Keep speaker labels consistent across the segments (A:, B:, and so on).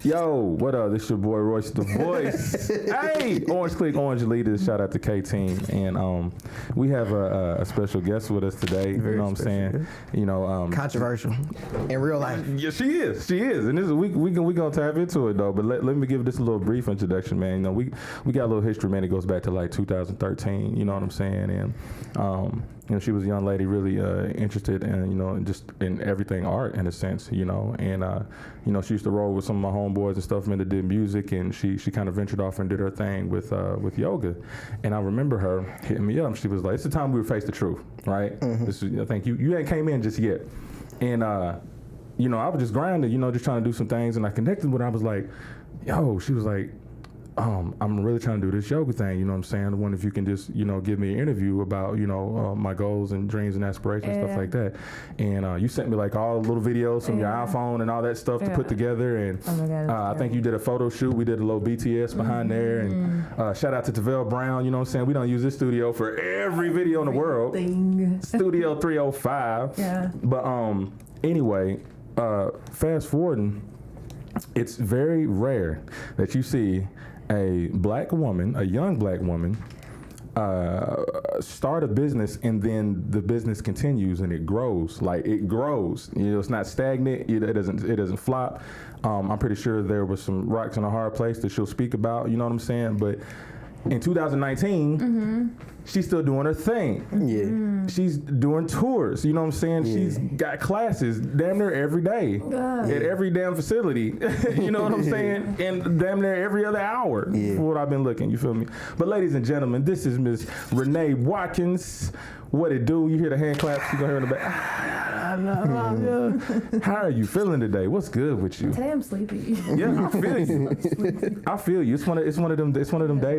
A: Yo, what up? This your boy Royce the Voice. Hey, Orange Clique, Orange Leaders. Shout out to K-Team. And we have a special guest with us today.
B: Very
A: you know what I'm saying?
B: special.
A: You know,
B: Controversial in real life.
A: yeah, she is. And this is we gonna tap into it though. But let me give this a little brief introduction, man. You know, we got a little history, man. It goes back to like 2013. You know what I'm saying? And you know, she was a young lady, really interested in, you know, just in everything art in a sense, you know. And you know, she used to roll with some of my homeboys and stuff, man, that did music, and she kind of ventured off and did her thing with yoga. And I remember her hitting me up. She was like, "It's the time we would face the truth, right?"
B: Mm-hmm.
A: This is, I think you ain't came in just yet, and you know, I was just grinding, you know, just trying to do some things, and I connected with her. I was like, "Yo," she was like, I'm really trying to do this yoga thing, you know what I'm saying? I wonder if you can just, you know, give me an interview about, you know, my goals and dreams and aspirations, stuff like that. And you sent me like all the little videos from your iPhone and all that stuff to put together. And
C: oh my God,
A: I think you did a photo shoot. We did a little BTS behind there. And shout out to Tavell Brown, you know what I'm saying? We don't use this studio for every video in the world. Studio 305.
C: Yeah.
A: But anyway, fast forwarding, it's very rare that you see a black woman, a young black woman, start a business and then the business continues and it grows. Like it grows. You know, it's not stagnant. It doesn't flop. I'm pretty sure there was some rocks in a hard place that she'll speak about. You know what I'm saying? But in 2019, she's still doing her thing.
B: Yeah.
A: She's doing tours. You know what I'm saying?
B: Yeah.
A: She's got classes damn near every day at every damn facility. You know what I'm saying? And damn near every other hour for what I've been looking. You feel me? But ladies and gentlemen, this is Miss Renee Watkins. What it do? You hear the hand claps? You gonna hear in the back. How are you feeling today? What's good with you?
C: Today I'm sleepy.
A: Yeah, I feel you. I feel you. It's one of them days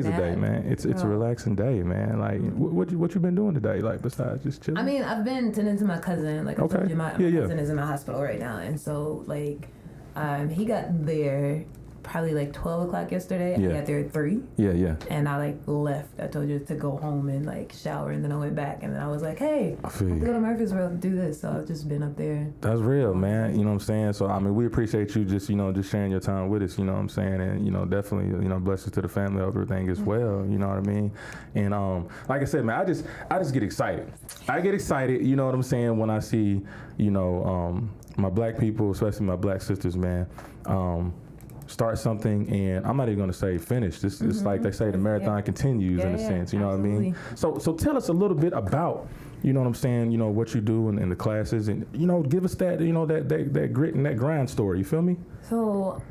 A: a day, man. It's a relaxing day, man. Like what you been doing today? Like besides just chilling?
C: I mean, I've been tending to my cousin. Like I told you, my cousin is in the hospital right now, and so like he got there probably like 12 o'clock yesterday. I got there at 3.
A: Yeah.
C: And I like left. I told you to go home and like shower, and then I went back, and then I was like, hey, I feel you. Go to Murfreesboro to do this. So I've just been up there.
A: That's real, man. You know what I'm saying? So I mean, we appreciate you just, you know, just sharing your time with us, you know what I'm saying? And, you know, definitely, you know, blessings to the family of everything as well, you know what I mean? And like I said, man, I just get excited. I get excited, you know what I'm saying, when I see, you know, my black people, especially my black sisters, man, start something, and I'm not even gonna say finish. It's like they say, the marathon continues in a sense. You know what I mean? So tell us a little bit about, you know what I'm saying, you know, what you do in the classes, and you know, give us that, you know, that grit and that grind story. You feel me?
C: So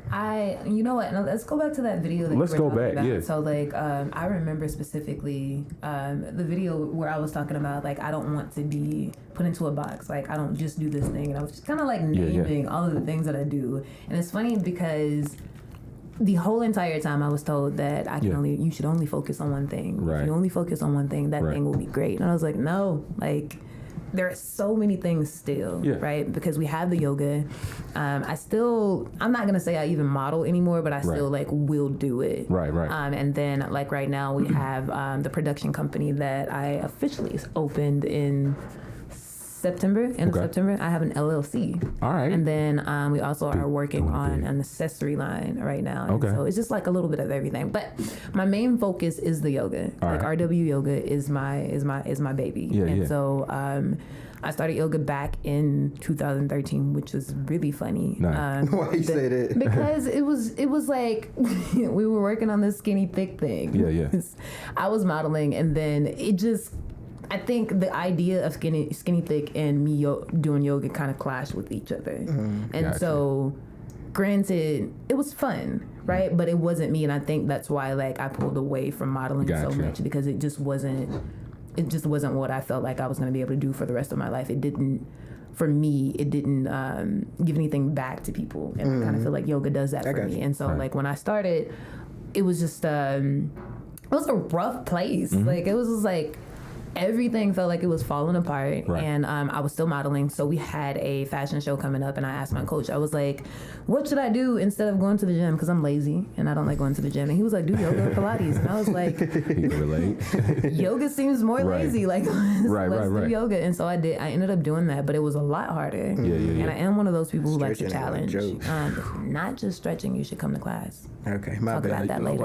C: you know what? Now let's go back to that video. That
A: let's go back.
C: about.
A: Yeah.
C: So like, I remember specifically the video where I was talking about like I don't want to be put into a box. Like I don't just do this thing, and I was just kind of like naming all of the things that I do. And it's funny because the whole entire time I was told that you should only focus on one thing.
A: Right.
C: If you only focus on one thing, that thing will be great. And I was like, no, like there are so many things still, right? Because we have the yoga. I'm not going to say I even model anymore, but I still like will do it.
A: Right.
C: And then like right now we have the production company that I officially opened in September, end of September. I have an LLC. All right. And then we also are working on an accessory line right now. And so it's just like a little bit of everything. But my main focus is the yoga. RW Yoga is my baby. So I started yoga back in 2013, which was really funny.
A: Nice.
B: Why you say that?
C: Because it was like we were working on this skinny thick thing.
A: Yeah.
C: I was modeling, and then it just, I think the idea of skinny thick and me doing yoga kind of clashed with each other. And so granted, it was fun, right? But it wasn't me, and I think that's why like I pulled away from modeling so much, because it just wasn't what I felt like I was going to be able to do for the rest of my life. It didn't give anything back to people, and I kind of feel like yoga does that for me. And so like when I started, it was just it was a rough place. Like it was just like everything felt like it was falling apart.
A: Right.
C: And I was still modeling. So we had a fashion show coming up, and I asked my coach, I was like, what should I do instead of going to the gym? Because I'm lazy and I don't like going to the gym. And he was like, do yoga or Pilates. And I was like,
A: He can relate.
C: yoga seems more lazy. Like, let's do yoga. And so I did. I ended up doing that, but it was a lot harder.
A: And
C: I am one of those people who likes to
B: Stretching
C: challenge. Not just stretching. You should come to class.
B: Okay, my
C: Talk
B: bad.
C: about that later.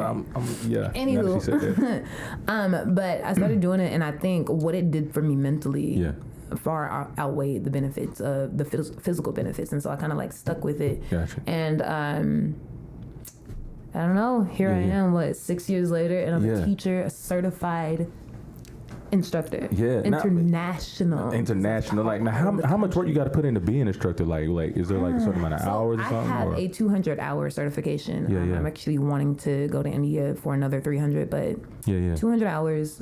A: Anywho.
C: But I started doing it, and I think what it did for me mentally far outweighed the benefits of the physical benefits, and so I kind of like stuck with it.
A: Gotcha.
C: And I don't know. Here I am, 6 years later, and I'm a teacher, a certified instructor.
A: Yeah,
C: international.
A: Like, now, how much work you got to put into being an instructor? Like, is there like a certain amount of hours or something?
C: I have a 200-hour certification. I'm actually wanting to go to India for another 300, but 200 hours.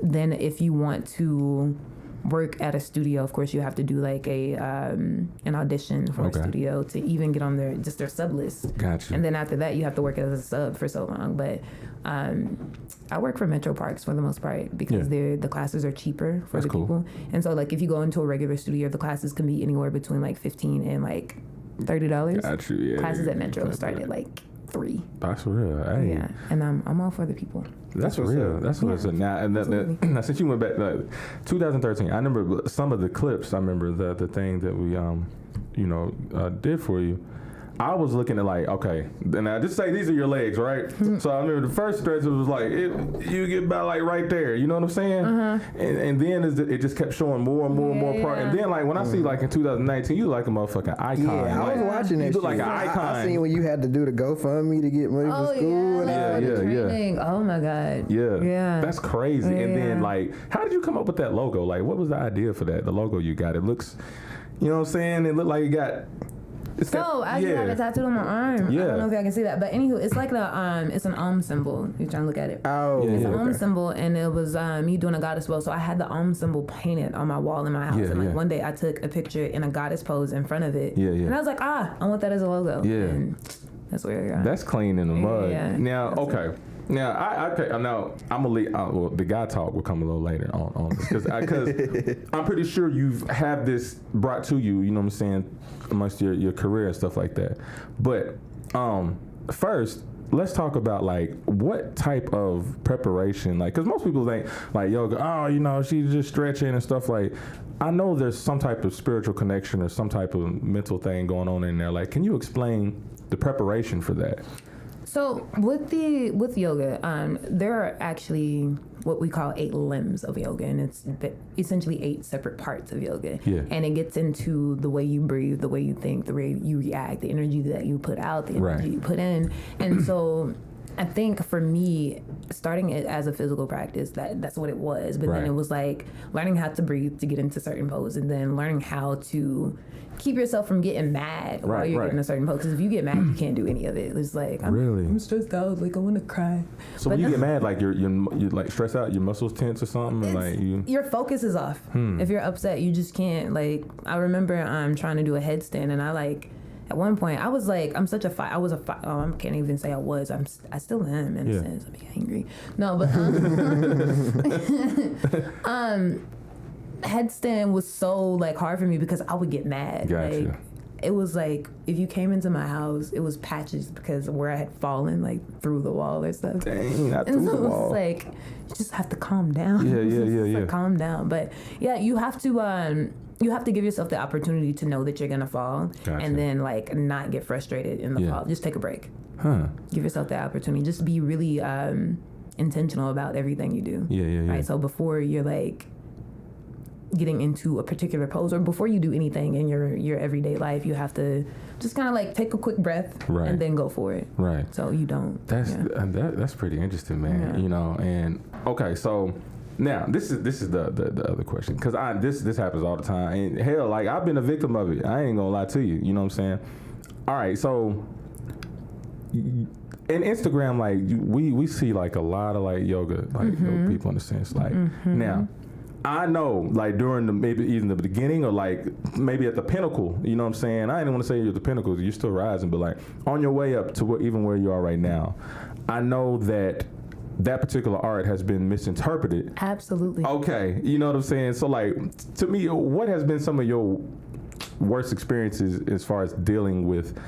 C: Then if you want to work at a studio, of course you have to do like an audition for a studio to even get on their sub list.
A: Gotcha.
C: And then after that you have to work as a sub for so long. But I work for metro parks for the most part because the classes are cheaper for people. And so like if you go into a regular studio, the classes can be anywhere between like $15 and like $30.
A: Got you. Yeah.
C: Classes at Metro start at like $3.
A: That's real. Hey.
C: Yeah, and I'm all for the people.
A: That's real. That's what it's now. And now, since you went back, 2013, I remember some of the clips. I remember the thing that we did for you. I was looking at like, okay, and I just say these are your legs, right? So I remember the first stretch, it was like, you get about like right there, you know what I'm saying? And then it just kept showing more and more and more part. And then like when I see like in 2019, you like a motherfucking icon.
B: Yeah, I was watching that.
A: You look like an icon.
B: I seen when you had to do the GoFundMe to get money for school.
C: Yeah. Oh my God.
A: Yeah. That's crazy. And then like, how did you come up with that logo? Like, what was the idea for that? The logo you got? It looks, you know what I'm saying? It looked like it got.
C: I have it tattooed on my arm.
A: Yeah.
C: I don't know if y'all can see that, but anywho, it's like it's an symbol. You're trying to look at it.
B: Oh,
C: it's an symbol, and it was me doing a goddess pose. So I had the symbol painted on my wall in my house, and like one day I took a picture in a goddess pose in front of it, and I was like, I want that as a logo. Yeah, and that's where I got.
A: That's clean in the mud.
C: Yeah.
A: Now, okay. Now, now I'm gonna leave. Well, the guy talk will come a little later on this because I'm pretty sure you've had this brought to you. You know what I'm saying, amongst your career and stuff like that. But first, let's talk about like what type of preparation, like, because most people think like yoga, she's just stretching and stuff. Like, I know there's some type of spiritual connection or some type of mental thing going on in there. Like, can you explain the preparation for that?
C: So with yoga, there are actually what we call 8 limbs of yoga, and it's essentially 8 separate parts of yoga. Yeah. And it gets into the way you breathe, the way you think, the way you react, the energy that you put out, the energy you put in. And so I think for me, starting it as a physical practice, that's what it was. But then it was like learning how to breathe to get into certain poses, and then learning how to keep yourself from getting mad while you're getting a certain pose. Because if you get mad, you can't do any of it. It's like I'm stressed out, like I want to cry.
A: So when you get mad, like you're like stressed out, your muscles tense or something, and like your
C: focus is off. If you're upset, you just can't. Like I remember trying to do a headstand, and at one point I was like, I can't even say I was. I still am in a sense. I'm angry. No, but headstand was so like hard for me because I would get mad.
A: Gotcha.
C: Like it was like if you came into my house, it was patches because where I had fallen like through the wall or stuff.
A: Dang, not through the wall.
C: It's like you just have to calm down.
A: Yeah.
C: Like, calm down. But yeah, you have to give yourself the opportunity to know that you're gonna fall, and then like not get frustrated in the fall. Just take a break. Give yourself the opportunity. Just be really intentional about everything you do. Yeah. Right. So before you're like getting into a particular pose, or before you do anything in your everyday life, you have to just kind of like take a quick breath and then go for it. Right. So you don't.
A: That's pretty interesting, man. Yeah. You know, and okay, so. Now this is the other question, because this happens all the time, and hell, like I've been a victim of it. I ain't gonna lie to you. You know what I'm saying? All right, so in Instagram, like we see like a lot of like yoga, like people in the sense, like now. I know, like during maybe even the beginning, or like maybe at the pinnacle, you know what I'm saying? I didn't want to say you're at the pinnacle, you're still rising, but like on your way up to even where you are right now, I know that that particular art has been misinterpreted.
C: Absolutely.
A: Okay, you know what I'm saying? So like, to me, what has been some of your worst experiences as far as dealing with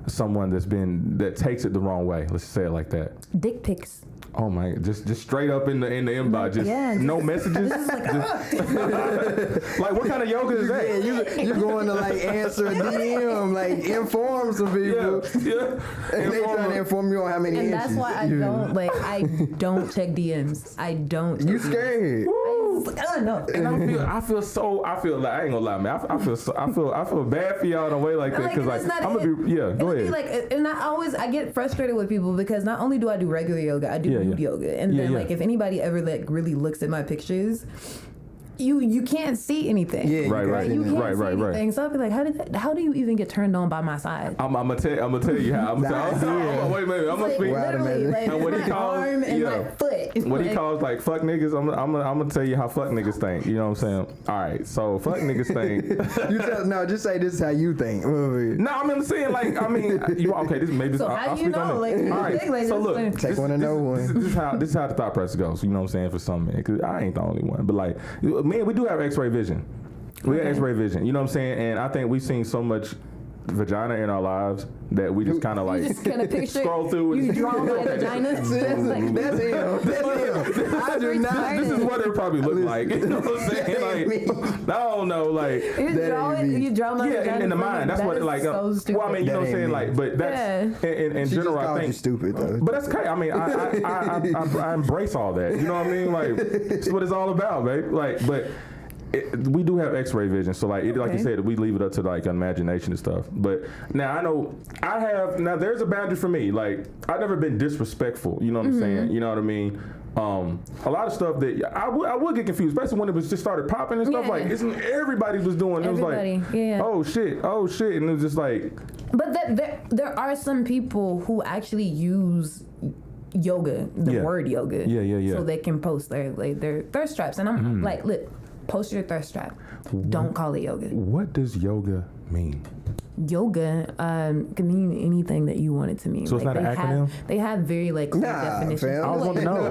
A: someone that takes it the wrong way? Let's say it like that.
C: Dick pics.
A: Oh my! Just straight up in the inbox, just no messages. Like what kind of yoga is that?
B: Yeah, you going to like answer a DM, like inform some people.
A: Yeah.
B: And they trying to inform you on how many.
C: And that's why I don't check DMs. I don't.
B: You scared?
C: I know.
A: And I feel like, I ain't gonna lie, man. I feel bad for y'all in a way like that because like I'm gonna be go ahead.
C: Like, and I get frustrated with people because not only do I do regular yoga, I do nude yoga, and then like if anybody ever like really looks at my pictures, you can't see anything.
A: Yeah, right.
C: You can't see anything.
A: Right.
C: So I'll be like, how do you even get turned on by my side?
A: I'm gonna tell you how. Wait a minute. I'm gonna speak.
C: Literally, like
A: what he calls
C: arm and my foot.
A: What he calls like fuck niggas. I'm gonna tell you how fuck niggas think. You know what I'm saying? All right. So fuck niggas think.
B: No, just say this is how you think.
A: No, I'm saying like okay. This maybe.
C: So how do you know? Like,
A: all right. So look,
B: take one to know one.
A: This is how the thought process goes. You know what I'm saying? For some men, because I ain't the only one, but like. Man, we do have X-ray vision. We have X-ray vision. You know what I'm saying? And I think we've seen so much vagina in our lives that we just kind of like scroll through.
C: You draw my vagina.
B: That's him. I do not.
A: This is what it probably look like. You know what I'm saying? Like, I don't know. Like
C: you draw my vagina.
A: In the mind. That's what like.
C: So stupid.
A: Well, I mean, you know what I'm saying? Like, but that's in general. I think
B: stupid though.
A: But that's okay. I mean, I embrace all that. You know what I mean? Like, it's what it's all about, babe. Like, but. We do have X-ray vision, so like you said, we leave it up to like imagination and stuff. But now I know there's a boundary for me. Like I've never been disrespectful. You know what I'm saying? You know what I mean? A lot of stuff that I would get confused, especially when it was just started popping and stuff. Like everybody was doing. It was like, oh shit, and it was just like.
C: But there are some people who actually use yoga, the word yoga, so they can post their thirst traps, and I'm like, look. Post your thirst trap. Don't call it yoga.
A: What does yoga mean?
C: Yoga can mean anything that you want it to mean.
A: So it's not an acronym?
C: They have very clear definitions.
A: I was wanting to know.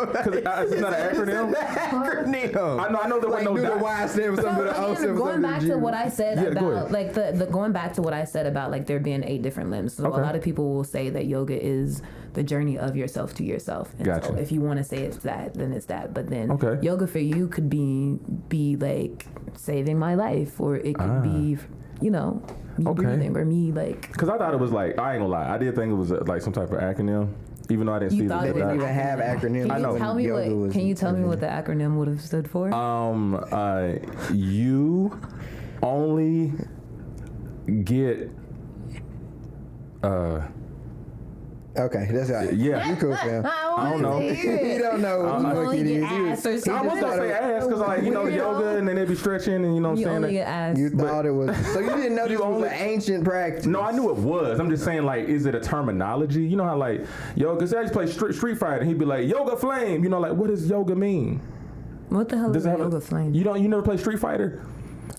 A: Because it's not an acronym?
B: Acronym.
A: I know there was no
C: going back to what I said about like the going back to what I said about like there being 8 different limbs. So a lot of people will say that yoga is the journey of yourself to yourself. And
A: gotcha.
C: So if you want to say it's that, then it's that. But then yoga for you could be like saving my life, or it could be, me breathing, or me like.
A: Because I thought it was like, I ain't gonna lie, I did think it was like some type of acronym, even though I didn't see
B: they didn't even have acronyms.
C: Can you tell me what the acronym would have stood for?
A: You only get
B: okay, that's right.
A: Yeah.
B: You cool, fam.
A: I don't know.
B: He don't know what it is.
A: I was gonna say ass because like yoga and then they be stretching and you know what I'm saying.
C: Only get ass.
B: You thought it was. So you didn't know this was an ancient practice.
A: No, I knew it was. I'm just saying like, is it a terminology? You know how like yoga? Because I used to play Street Fighter and he'd be like yoga flame. You know like what does yoga mean?
C: What the hell is yoga flame?
A: You never play Street Fighter?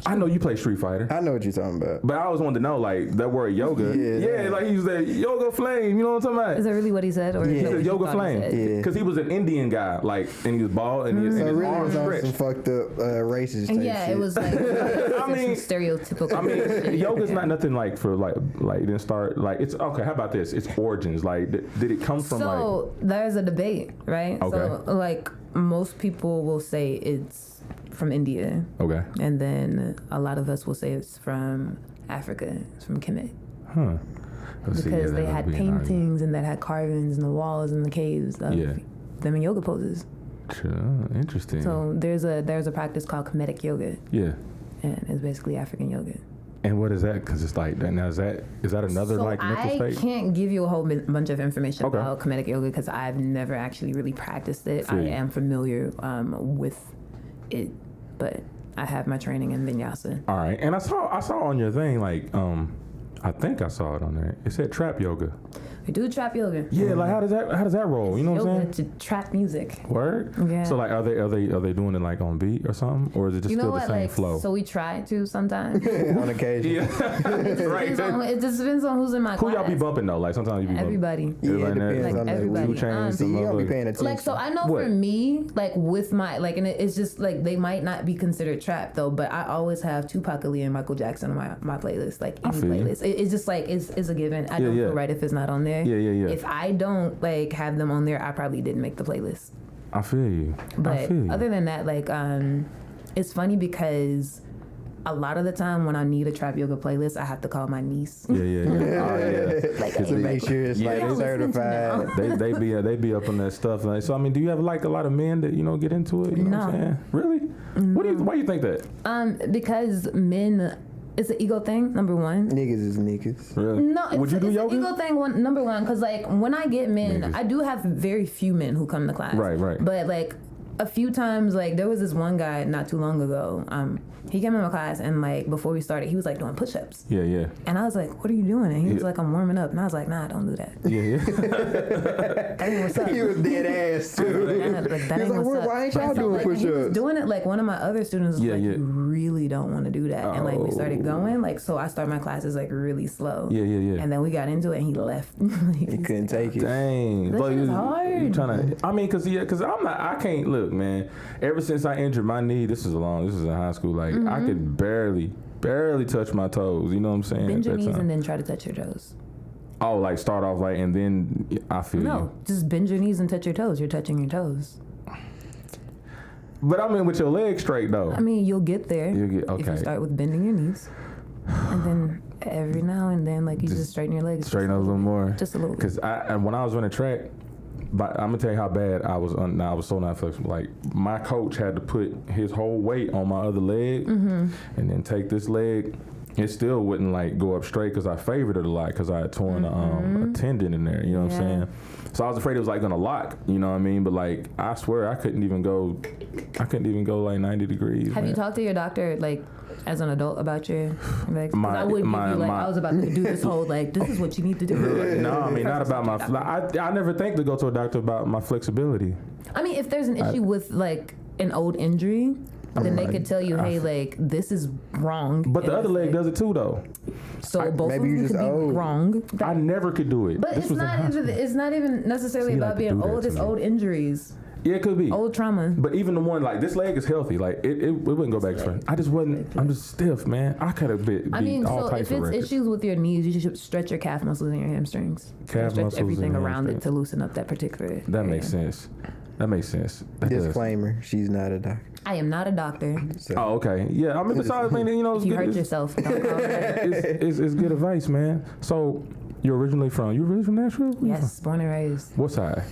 A: I know you play Street Fighter.
B: I know what you're talking about.
A: But I always wanted to know, like, that word yoga. Yeah, like he was that yoga flame. You know what I'm talking about?
C: Is that really what he said? Or
A: he said yoga flame. Because he was an Indian guy, like, and he was bald and his arms stretched.
B: Some fucked up racist
C: and
B: shit.
C: It was like, stereotypical.
A: I mean, yoga's not nothing like for like it didn't start, like, it's, okay, how about this? It's origins. Like, did it come from
C: So, there's a debate, right?
A: Okay.
C: So, like, most people will say it's from India.
A: Okay.
C: And then a lot of us will say it's from Africa. It's from Kemet.
A: Huh.
C: Because they had paintings and that had carvings in the walls and the caves of them in yoga poses.
A: Sure. Interesting.
C: So there's a practice called Kemetic yoga.
A: Yeah.
C: And it's basically African yoga.
A: And what is that? Because it's like, now is that another like mental state?
C: I can't give you a whole bunch of information about Kemetic yoga because I've never actually really practiced it. I am familiar with it, but I have my training in vinyasa.
A: All right, and I saw on your thing like I think I saw it on there. It said trap yoga.
C: We do trap yoga.
A: Yeah, like how does that roll? You know what I'm saying?
C: To trap music.
A: Word.
C: Yeah.
A: So like, are they doing it like on beat or something, or is it just still the same flow?
C: So we try to sometimes.
B: On occasion.
A: Yeah. Right.
C: It just depends on who's in my class.
A: Who y'all be bumping though? Like sometimes you be
C: everybody.
B: Yeah, it depends
C: like
B: on
C: everybody.
B: See, you don't be paying attention.
C: Like, so I know for me, like with my and it's just like they might not be considered trap though, but I always have Tupac, Ali, and Michael Jackson on my playlist. Like any playlist, it's just like it's a given. I don't feel right if it's not on there.
A: Yeah.
C: If I don't like have them on there, I probably didn't make the playlist.
A: I feel you.
C: But other than that, like it's funny because a lot of the time when I need a trap yoga playlist, I have to call my niece.
A: Yeah. Oh, yeah.
C: Like,
B: to make sure it's like certified.
A: they be up on that stuff. Like, so I mean, do you have like a lot of men that get into it? You know what I'm saying? Really? Why do you think that?
C: Because men. It's an ego thing, number one.
B: Niggas is niggas.
A: Really?
C: No,
A: Would you do yoga?
C: Ego thing, number one, because like when I get men,
A: Niggas.
C: I do have very few men who come to class.
A: Right.
C: But like a few times, like there was this one guy not too long ago. He came in my class and like before we started, he was like doing push-ups.
A: Yeah.
C: And I was like, "What are you doing?" And he was like, "I'm warming up." And I was like, "Nah, don't do that."
A: Yeah.
C: That ain't what's up.
B: He was dead ass too.
C: That ain't what's up.
B: Why ain't y'all doing
C: and he was
B: push-ups?
C: doing it like one of my other students was like, "You really don't want to do that." And like we started going, like so I start my classes like really slow.
A: Yeah.
C: And then we got into it and he left.
B: He couldn't take it.
A: Dang.
C: That shit is hard.
A: You trying to, I mean, cause I can't look, man. Ever since I injured my knee, this is in high school, like I could barely touch my toes. You know what I'm saying?
C: Bend your knees and then try to touch your toes.
A: Oh, like start off like, and then I feel
C: No, just bend your knees and touch your toes. You're touching your toes.
A: But I mean, with your legs straight though.
C: I mean, you'll get there.
A: Okay.
C: If you start with bending your knees, and then every now and then, like you just straighten your legs.
A: Straighten up a little more.
C: Just a little bit.
A: Because when I was running track, but I'm gonna tell you how bad I was. I was so not flexible. Like my coach had to put his whole weight on my other leg, and then take this leg. It still wouldn't like go up straight because I favored it a lot because I had torn a tendon in there. You know what I'm saying? So I was afraid it was like gonna lock. You know what I mean? But like I swear I couldn't even go like 90 degrees.
C: Have you talked to your doctor like as an adult about your legs? I wouldn't give you like I was about to do this whole like this is what you need to do.
A: No, I mean not about my. I never think to go to a doctor about my flexibility.
C: I mean, if there's an issue with like an old injury, then they could tell you, hey, like this is wrong.
A: But the other leg does it too, though.
C: So both of them could be wrong.
A: I never could do it.
C: But it's not even necessarily about being old. It's old injuries.
A: Yeah, it could be
C: old trauma.
A: But even the one like this leg is healthy. Like it wouldn't go back to front. I just wasn't. I'm just stiff, man. I could have been.
C: I mean,
A: all
C: so
A: types
C: if
A: of
C: it's
A: records.
C: issues with your knees, you should stretch your calf muscles and your hamstrings.
A: Calf
C: stretch
A: muscles
C: everything
A: and
C: around it
A: hamstrings.
C: to loosen up that particular.
A: That
C: area.
A: makes sense. That makes sense. That
B: Disclaimer: she's not a doctor.
C: I am not a doctor.
B: So.
A: Oh, okay. Yeah, I mean, besides, if
C: you hurt yourself, don't call it.
A: it's good advice, man. So, you're originally from Nashville?
C: Yes, born and raised.
A: What side?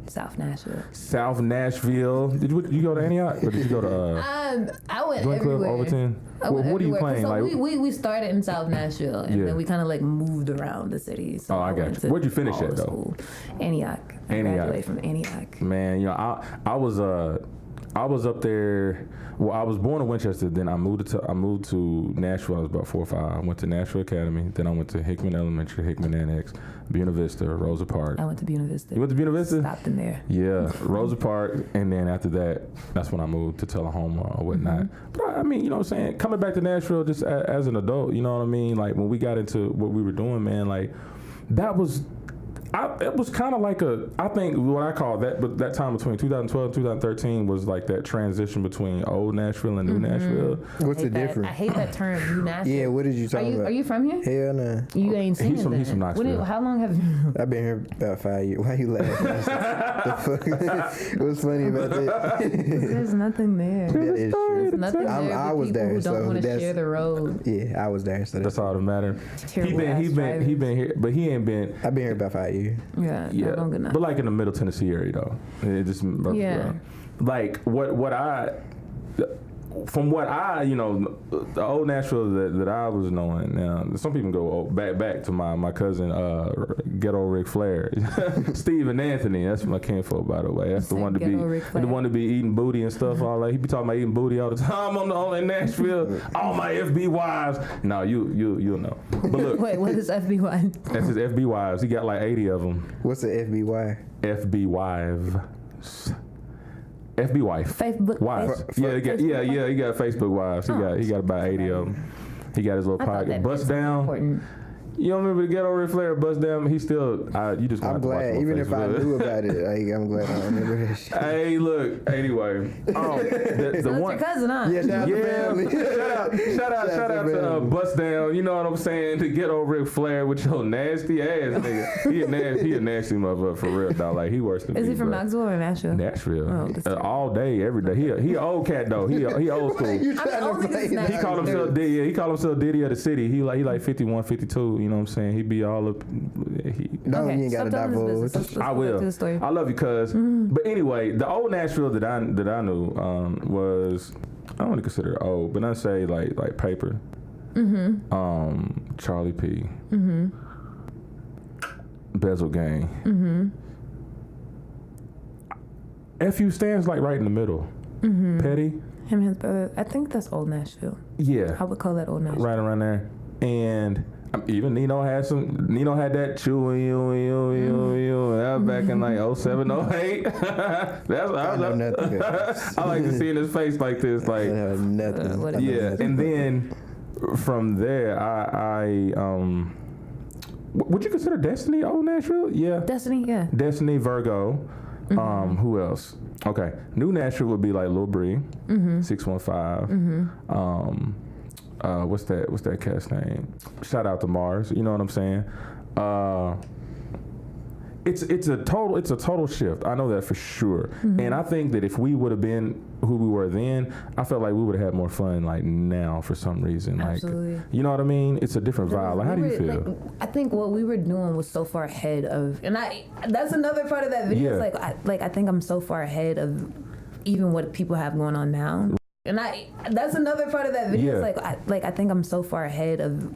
C: South Nashville.
A: South Nashville. Did you go to Antioch or did you go to?
C: I went
A: Joint Club,
C: everywhere.
A: Overton. What are you playing?
C: So
A: like
C: we started in South Nashville and then we kind of like moved around the city. So
A: I got you. Where'd you finish at though?
C: Antioch. I graduated from Antioch.
A: Man, I was up there. Well, I was born in Winchester. Then I moved to Nashville. I was about 4 or 5. I went to Nashville Academy. Then I went to Hickman Elementary, Hickman Annex, Buena Vista, Rosa Park.
C: I went to Buena Vista.
A: You went to Buena Vista?
C: Stopped in there.
A: Yeah, Rosa Park, and then after that, that's when I moved to Tullahoma or whatnot. But I mean, you know what I'm saying? Coming back to Nashville just as an adult, you know what I mean? Like when we got into what we were doing, man, like that was. It was kind of like I think what I call that time between 2012 and 2013 was like that transition between old Nashville and new Nashville.
B: What's the difference?
C: I hate that term, new Nashville.
B: Yeah, what did you talk about?
C: Are you from here?
B: Hell no.
C: You ain't seen it.
A: He's from Knoxville.
C: How long have you?
B: I've been here about 5 years. Why you laughing? The fuck? What's funny about that?
C: There's nothing there.
B: That is true.
C: There's nothing there.
B: I was there,
C: who don't
B: so
C: want to
B: that's
C: share the road.
B: Yeah, I was there, so
A: That's all that matters. He been here, but he ain't been.
B: I've been here about 5 years.
C: Yeah, long enough.
A: But like in the Middle Tennessee area though, it just
C: Yeah.
A: like what from what I, the old Nashville that I was knowing. Now, some people go back to my cousin, Ghetto Ric Flair, Steve and Anthony. That's my kinfolk, by the way. That's the one to be eating booty and stuff. All that. He be talking about eating booty all the time in Nashville. All my FB wives. No, you'll know. But look,
C: wait, what is FB wives?
A: That's his FB wives. He got like 80 of them.
B: What's the FB wife?
A: FB wife. FB wife.
C: Facebook
A: wives. He got Facebook wives. He got about 80 of them. He got his little pocket. Bust down. Important. You don't remember the Ghetto Ric Flair bust down? He still. You just.
B: I'm glad, even if I knew about it. I'm glad I remember that shit.
A: Hey, look. Anyway, the
C: so
A: one.
C: Your cousin, huh?
B: Yeah,
A: shout out to Bust Down. You know what I'm saying? To Ghetto Ric Flair with your nasty ass nigga. He a nasty motherfucker for real, dog. Like he worse than me.
C: Is he from Knoxville or Nashville?
A: Nashville. All day, every day. He an old cat though. He old school.
B: You trying to play?
A: He called himself Diddy. He called himself Diddy of the city. He like 51, 52. You know what I'm saying? He be all up.
B: You ain't got to divulge.
A: I will. I love you, cuz. But anyway, the old Nashville that I knew was, I don't want to consider it old, but I say like Paper, Charlie P, Bezel Gang. FU stands like right in the middle. Petty.
C: Him and his brother. I think that's old Nashville.
A: Yeah.
C: I would call that old Nashville.
A: Right around there. And even Nino had that chewing you back in like 07, 08. That's I like to see in his face like this, like
B: nothing.
A: Yeah. And then from there, I would you consider Destiny old Nashville? Yeah.
C: Destiny, yeah.
A: Destiny, Virgo. Who else? Okay. New Nashville would be like Lil Bree, 615. What's that cat's name? Shout out to Mars. You know what I'm saying? It's a total shift. I know that for sure. And I think that if we would have been who we were then, I felt like we would have had more fun like now for some reason.
C: Absolutely.
A: Like, you know what I mean? It's a different vibe. Like, how do you feel?
C: Like, I think what we were doing was so far ahead of, and that's another part of that video.
A: Yeah.
C: It's I think I'm so far ahead of even what people have going on now. And that's another part of that video.
A: Yeah.
C: It's I think I'm so far ahead of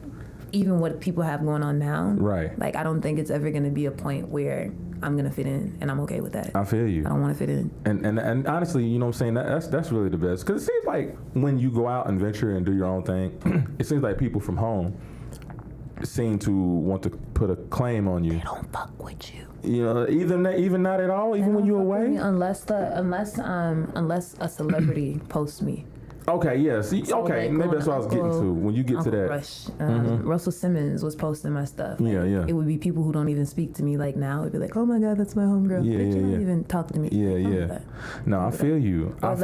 C: even what people have going on now.
A: Right.
C: Like I don't think it's ever going to be a point where I'm going to fit in, and I'm okay with that.
A: I feel you.
C: I don't want to fit in.
A: And honestly, you know what I'm saying? That's really the best. Because it seems like when you go out and venture and do your own thing, it seems like people from home seem to want to put a claim on you.
C: They don't fuck with you.
A: You know, even not at all, even when you're away.
C: Unless a celebrity posts me.
A: Okay, yeah. See, so okay, maybe that's what I was getting to. When you get
C: Uncle
A: to that,
C: Rush, Russell Simmons was posting my stuff.
A: Yeah.
C: It would be people who don't even speak to me like now. It'd be like, oh my God, that's my homegirl.
A: Yeah,
C: Bitch, you don't
A: yeah.
C: even talk to me.
A: Yeah. No, I feel you.
C: Or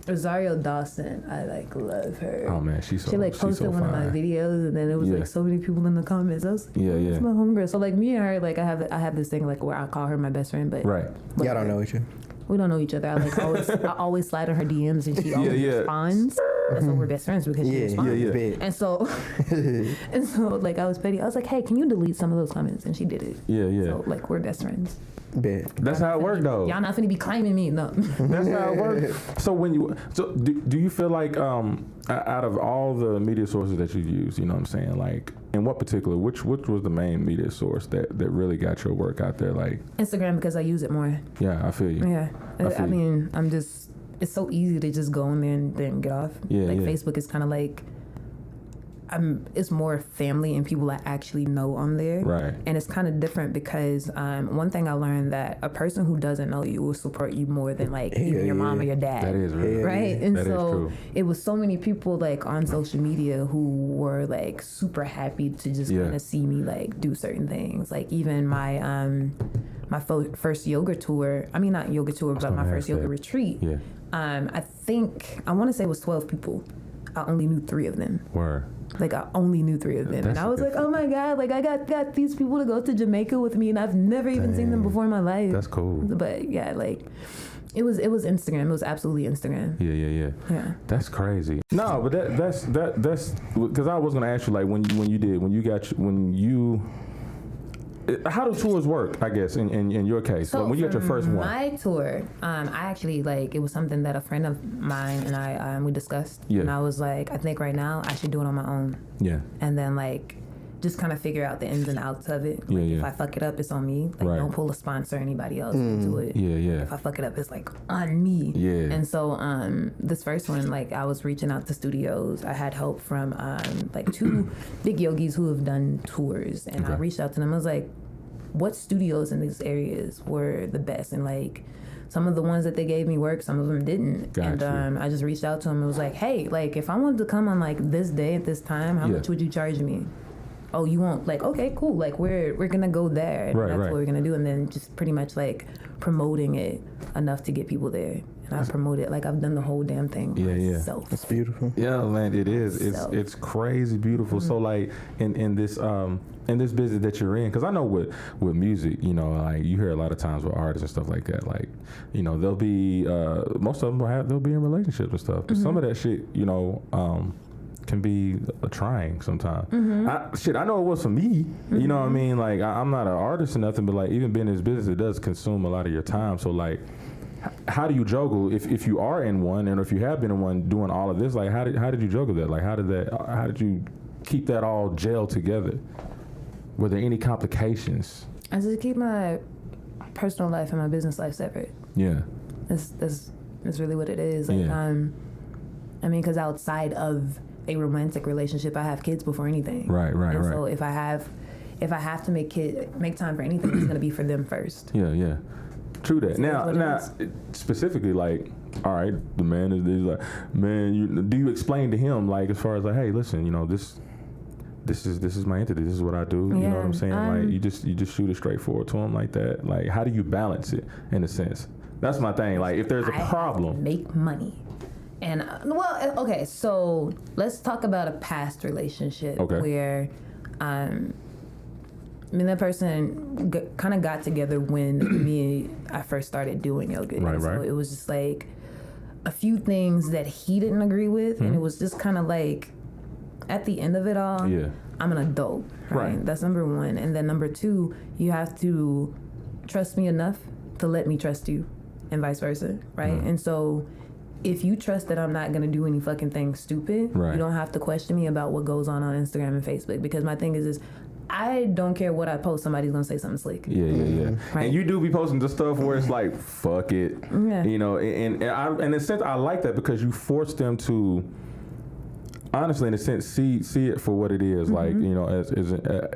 C: Rosario Dawson, I love her.
A: Oh man, she
C: posted
A: so
C: one of my videos, and then it was so many people in the comments. I was like, that's my homegirl. So me and her, I have this thing where I call her my best friend, but
A: right.
B: Y'all don't know each other.
C: We don't know each other. I always slide in her DMs, and she always responds. That's why we're best friends, because she responds.
A: Yeah.
C: And so I was petty. I was like, hey, can you delete some of those comments? And she did it.
A: Yeah.
C: So we're best friends.
B: Bet.
A: That's how it worked, though.
C: Y'all not finna be claiming me, no.
A: That's how it works. So do you feel like out of all the media sources that you use, you know what I'm saying, like in what particular, which was the main media source that really got your work out there, like
C: Instagram, because I use it more.
A: Yeah, I feel you.
C: Yeah, I mean, it's so easy to just go in there and then get off. Facebook is kind of like. It's more family and people I actually know on there.
A: Right.
C: And it's kind of different because one thing I learned, that a person who doesn't know you will support you more than even your mom or your dad.
A: That is real.
C: Right. And
A: that
C: so it was so many people on social media who were super happy to just kind of see me do certain things. Even my my first yoga tour. I mean, not yoga tour, but my first yoga retreat.
A: Yeah.
C: I want to say it was 12 people. I only knew 3 of them.
A: Word.
C: I only knew 3 of them. And I was like, oh my God, I got these people to go to Jamaica with me, and I've never even seen them before in my life.
A: That's cool.
C: But yeah, it was Instagram. It was absolutely Instagram.
A: Yeah. That's crazy. No, but that's because I was gonna ask you when you how do tours work? I guess in your case,
C: So
A: when you got your first one.
C: My tour, I actually it was something that a friend of mine and I we discussed, and I was like, I think right now I should do it on my own.
A: Yeah.
C: And then just kind of figure out the ins and outs of it. If I fuck it up, it's on me. Don't pull a sponsor or anybody else into it.
A: Yeah.
C: If I fuck it up, it's on me.
A: Yeah.
C: And so this first one, I was reaching out to studios. I had help from 2 big yogis who have done tours, and I reached out to them. I was like, what studios in these areas were the best? And some of the ones that they gave me work, some of them didn't.
A: Gotcha.
C: And I just reached out to them and was like, hey, if I wanted to come on this day at this time, how much would you charge me? Oh, you won't? Okay, cool. We're gonna go there. And that's what we're gonna do. And then just pretty much promoting it enough to get people there. And I promote it I've done the whole damn thing myself.
B: That's beautiful.
A: Yeah, man, it is. It's crazy beautiful. So in this business that you're in, because I know with music, you hear a lot of times with artists and stuff like that, they'll be most of them they'll be in relationships and stuff. But some of that shit, can be trying sometimes. I know it was for me. You know what I mean? I'm not an artist or nothing, but even being in this business, it does consume a lot of your time. So how do you juggle if you are in one, and if you have been in one doing all of this? How did you juggle that? How did you keep that all gel together? Were there any complications?
C: I just keep my personal life and my business life separate.
A: Yeah,
C: that's really what it is. Because outside of a romantic relationship, I have kids before anything.
A: Right.
C: So if I have to make time for anything, it's gonna be for them first.
A: Yeah. True that. Now, specifically, all right, the man is man. Do you explain to him as far as hey, listen, this is my entity. This is what I do. You know what I'm saying? You just shoot it straight forward to him like that. How do you balance it in a sense? That's my thing. If there's a problem,
C: make money. And okay, so let's talk about a past relationship where, that person kind of got together when I first started doing yoga.
A: Right.
C: So it was just a few things that he didn't agree with, and it was just kind of at the end of it all, I'm an adult, right? That's number one. And then number two, you have to trust me enough to let me trust you, and vice versa, right? And so if you trust that I'm not going to do any fucking thing stupid, you don't have to question me about what goes on Instagram and Facebook, because my thing is I don't care what I post, somebody's going to say something slick.
A: Yeah. Right? And you do be posting the stuff where it's fuck it. Yeah. And in a sense, I like that because you force them to, honestly, in a sense, see it for what it is.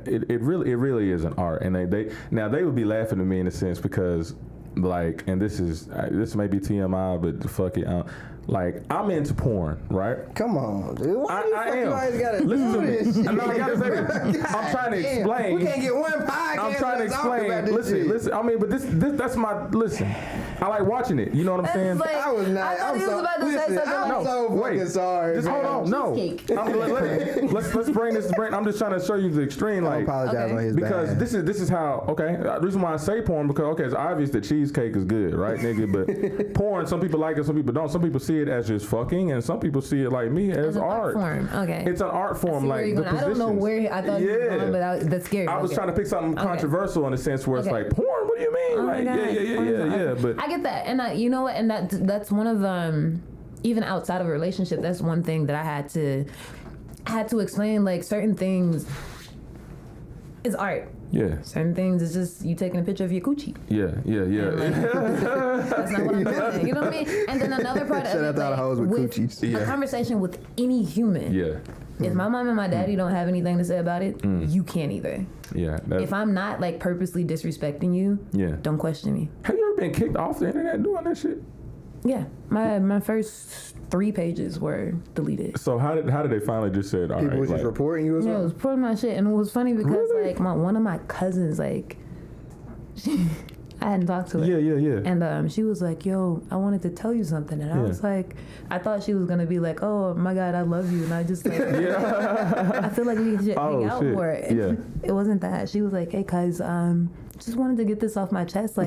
A: It really is an art. And they would be laughing at me in a sense because, and this may be TMI, but fuck it. I'm into porn, right?
B: Come on, dude. Why do you
A: am.
B: Gotta
A: Listen
B: do
A: to me.
B: this?
A: I gotta say this. I'm trying to explain.
B: We can't get one podcast.
A: I'm trying to explain. Listen. I mean, but this that's my listen. I like watching it. You know what I'm saying?
B: I was not. I'm so fucking sorry.
A: Just hold on. No. Let's bring this. I'm just trying to show you the extreme.
B: I apologize on his
A: because
B: bad.
A: this is how. Okay. The reason why I say porn because it's obvious that cheesecake is good, right, nigga? But porn, some people like it, some people don't. Some people see it as just fucking, and some people see it like me as art.
C: Form. Okay.
A: It's an art form,
C: I don't know where I thought you were going, but that's scary.
A: I was trying to pick something controversial in a sense where it's porn. What do you mean? Yeah. But
C: I get that, and you know what? And that's one of even outside of a relationship, that's one thing that I had to explain. Certain things is art.
A: Yeah.
C: Certain things is just you taking a picture of your coochie.
A: Yeah.
C: That's not what I'm doing. You know what I mean? And then another part of it, with a conversation with any human.
A: Yeah.
C: If my mom and my daddy don't have anything to say about it, you can't either.
A: Yeah.
C: If I'm not purposely disrespecting you, don't question me.
A: Have you ever been kicked off the internet doing that shit?
C: Yeah. My first 3 pages were deleted.
A: So how did they finally just say, all right?
B: People was just reporting you or something?
C: Yeah, it was reporting my shit. And it was funny because one of my cousins, I hadn't talked to her.
A: Yeah.
C: And she was like, yo, I wanted to tell you something. And I was like, I thought she was going to be like, oh my God, I love you. And I just I feel like we should hang out more. And it wasn't that. She was like, hey, cuz, just wanted to get this off my chest. I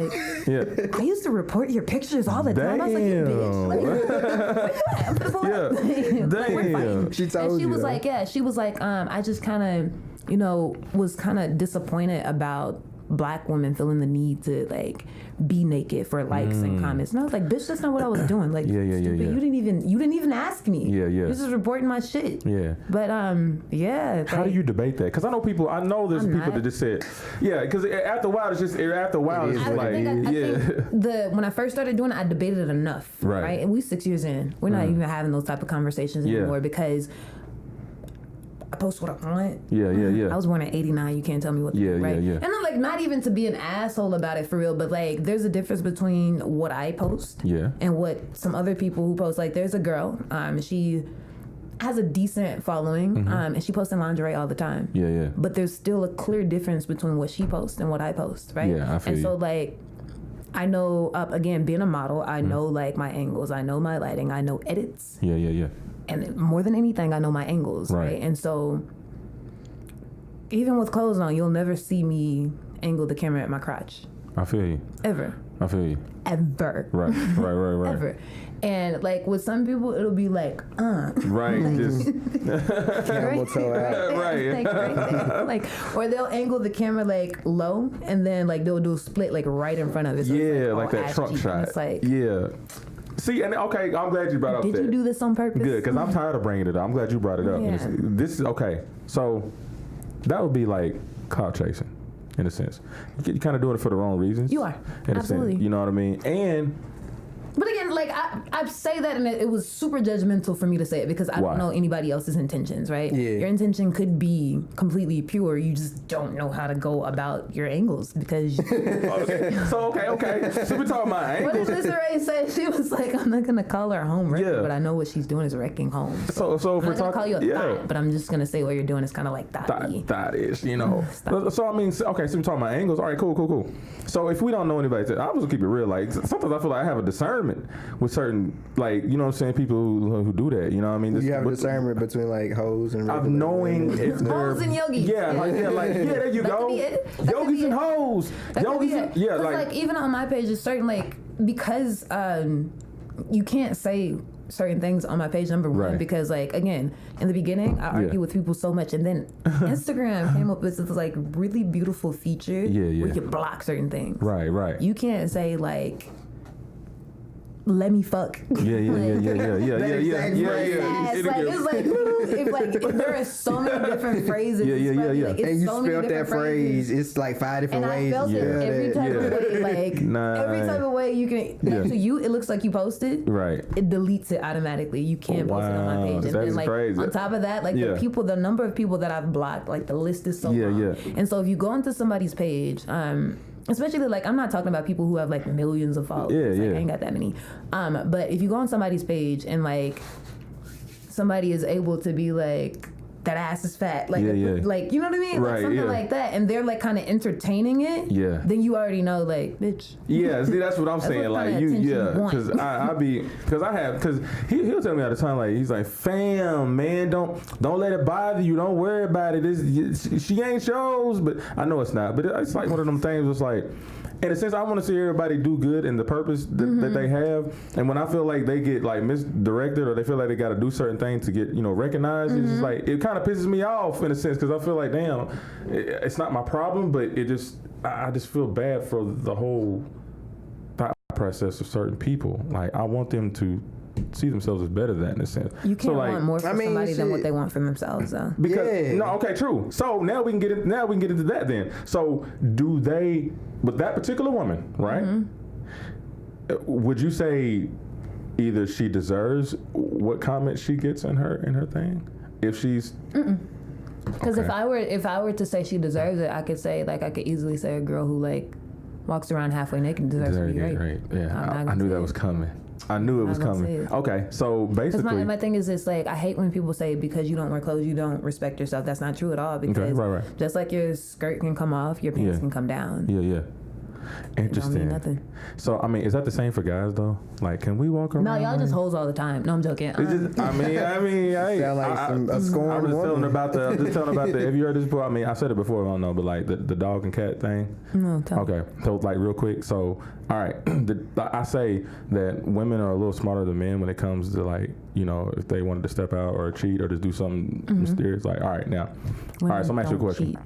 C: used to report your pictures all the time. I was like, you bitch.
A: Damn.
B: She told
C: and she
B: you.
C: Was like, I just kind of, was kind of disappointed about black women feeling the need to like be naked for likes and comments. And I was like, bitch, that's not what I was doing. Like,
A: yeah.
C: You didn't even ask me.
A: Yeah.
C: You're just reporting my shit.
A: Yeah.
C: But yeah.
A: How do you debate that? Because I know there's people that just said, yeah. Because after a while, it's just like,
C: when I first started doing it, I debated it enough. Right. And we 6 years in. We're not even having those type of conversations anymore because I post what I want.
A: Yeah.
C: I was born in '89. You can't tell me what to do, right? Yeah. And I'm like, not even to be an asshole about it for real, but like, there's a difference between what I post and what some other people who post. Like, there's a girl, she has a decent following, and she posts in lingerie all the time.
A: Yeah.
C: But there's still a clear difference between what she posts and what I post, right?
A: Yeah, I feel
C: and so like, I know, again, being a model, I know like my angles, I know my lighting, I know edits.
A: Yeah.
C: And more than anything, I know my angles, right? And so, even with clothes on, you'll never see me angle the camera at my crotch.
A: I feel you.
C: Ever.
A: I feel you.
C: Ever.
A: Right.
C: Ever. And like with some people, it'll be like,
A: Right.
C: Like,
A: just
B: camel toe out.
C: Right there. Like, or they'll angle the camera like low, and then like they'll do a split like right in front of it. So
A: yeah,
C: it's
A: like that trunk shot.
C: It's like,
A: yeah. See, and okay, I'm glad you brought up that.
C: Did you do this on purpose?
A: Good, because I'm tired of bringing it up. I'm glad you brought it up.
C: Yeah.
A: This is okay. So that would be like clout chasing, in a sense. You're kind of doing it for the wrong reasons.
C: You are.
A: In
C: Absolutely.
A: A sense, you know what I mean? And
C: but again, like I say that, and it was super judgmental for me to say it because I don't know anybody else's intentions, right?
B: Yeah.
C: Your intention could be completely pure. You just don't know how to go about your angles because.
A: okay. So we're talking about angles.
C: What did Lisa Ray say? She was like, "I'm not gonna call her a home wrecker, but I know what she's doing is wrecking homes."
A: So if
C: I'm
A: we're
C: not gonna call
A: talking,
C: you a thought, but I'm just gonna say what you're doing is kind of like
A: thought-ish, you know. So I mean, okay. So we're talking about angles. All right, cool. So if we don't know anybody, I'm just gonna keep it real. Like sometimes I feel like I have a discernment with certain, like, you know what I'm saying, people who do that, you know what I mean?
B: You have a discernment between like hoes and regular
A: of knowing if they're
C: hoes and yogis.
A: Yeah, there you go. Yogis and hoes.
C: Like even on my page, it's certain like because you can't say certain things on my page, number one, because like again in the beginning I argue with people so much, and then Instagram came up with this like really beautiful feature where you can block certain things. Right. You can't say like, let me fuck.
A: Yeah.
C: It's like there are so many different phrases. Like,
B: and you
C: so
B: spelled that phrase. It's like 5 different ways.
C: And I felt it every type of way. Like every type of way you can. To you, it looks like you posted.
A: Right.
C: It deletes it automatically. You can't post it on my page. And then like
A: crazy.
C: on top of that, like the number of people that I've blocked, like the list is so long. And so if you go into somebody's page, especially like I'm not talking about people who have like millions of followers. I ain't got that many. But if you go on somebody's page and like somebody is able to be like, that ass is fat, like like, you know what I mean, like something like that, and they're like kind of entertaining it, then you already know, like, bitch.
A: Yeah, see, that's what I'm saying. Like because because he'll tell me all the time, like, he's like, fam, man, don't let it bother you, don't worry about it. She ain't shows, but I know it's not. But it's like one of them things. It's like, in a sense, I want to see everybody do good in the purpose that they have. And when I feel like they get like misdirected or they feel like they got to do certain things to get, recognized, it's just like, it kind of pisses me off in a sense, because I feel like, damn, it's not my problem, but I just feel bad for the whole thought process of certain people. Like, I want them to see themselves as better than that, in a sense.
C: You can't want more for somebody than what they want for themselves, though.
A: True. So now we can get into that then. So do they, with that particular woman, right? Would you say either she deserves what comment she gets in her thing? If she's
C: because if I were to say she deserves it, I could say, like, I could easily say a girl who like walks around halfway naked deserves to be raped.
A: Right. Yeah, I knew that was coming. I knew it was coming. Okay, so basically,
C: my thing is, it's like, I hate when people say because you don't wear clothes you don't respect yourself. That's not true at all, because just like your skirt can come off, your pants can come down.
A: Yeah. Interesting.
C: Don't mean nothing.
A: So I mean, is that the same for guys though? Like, can we walk around?
C: No, y'all just hoes all the time. No, I'm joking.
A: I mean,
B: sound like a scorned
A: I'm just
B: woman.
A: telling about the. Have you heard this before? I mean, I said it before. I don't know, but like the dog and cat thing.
C: No,
A: okay. So like real quick. So all right, I say that women are a little smarter than men when it comes to, like, if they wanted to step out or cheat or just do something mysterious. Like, all right, now, all right. So I'm asking you a question.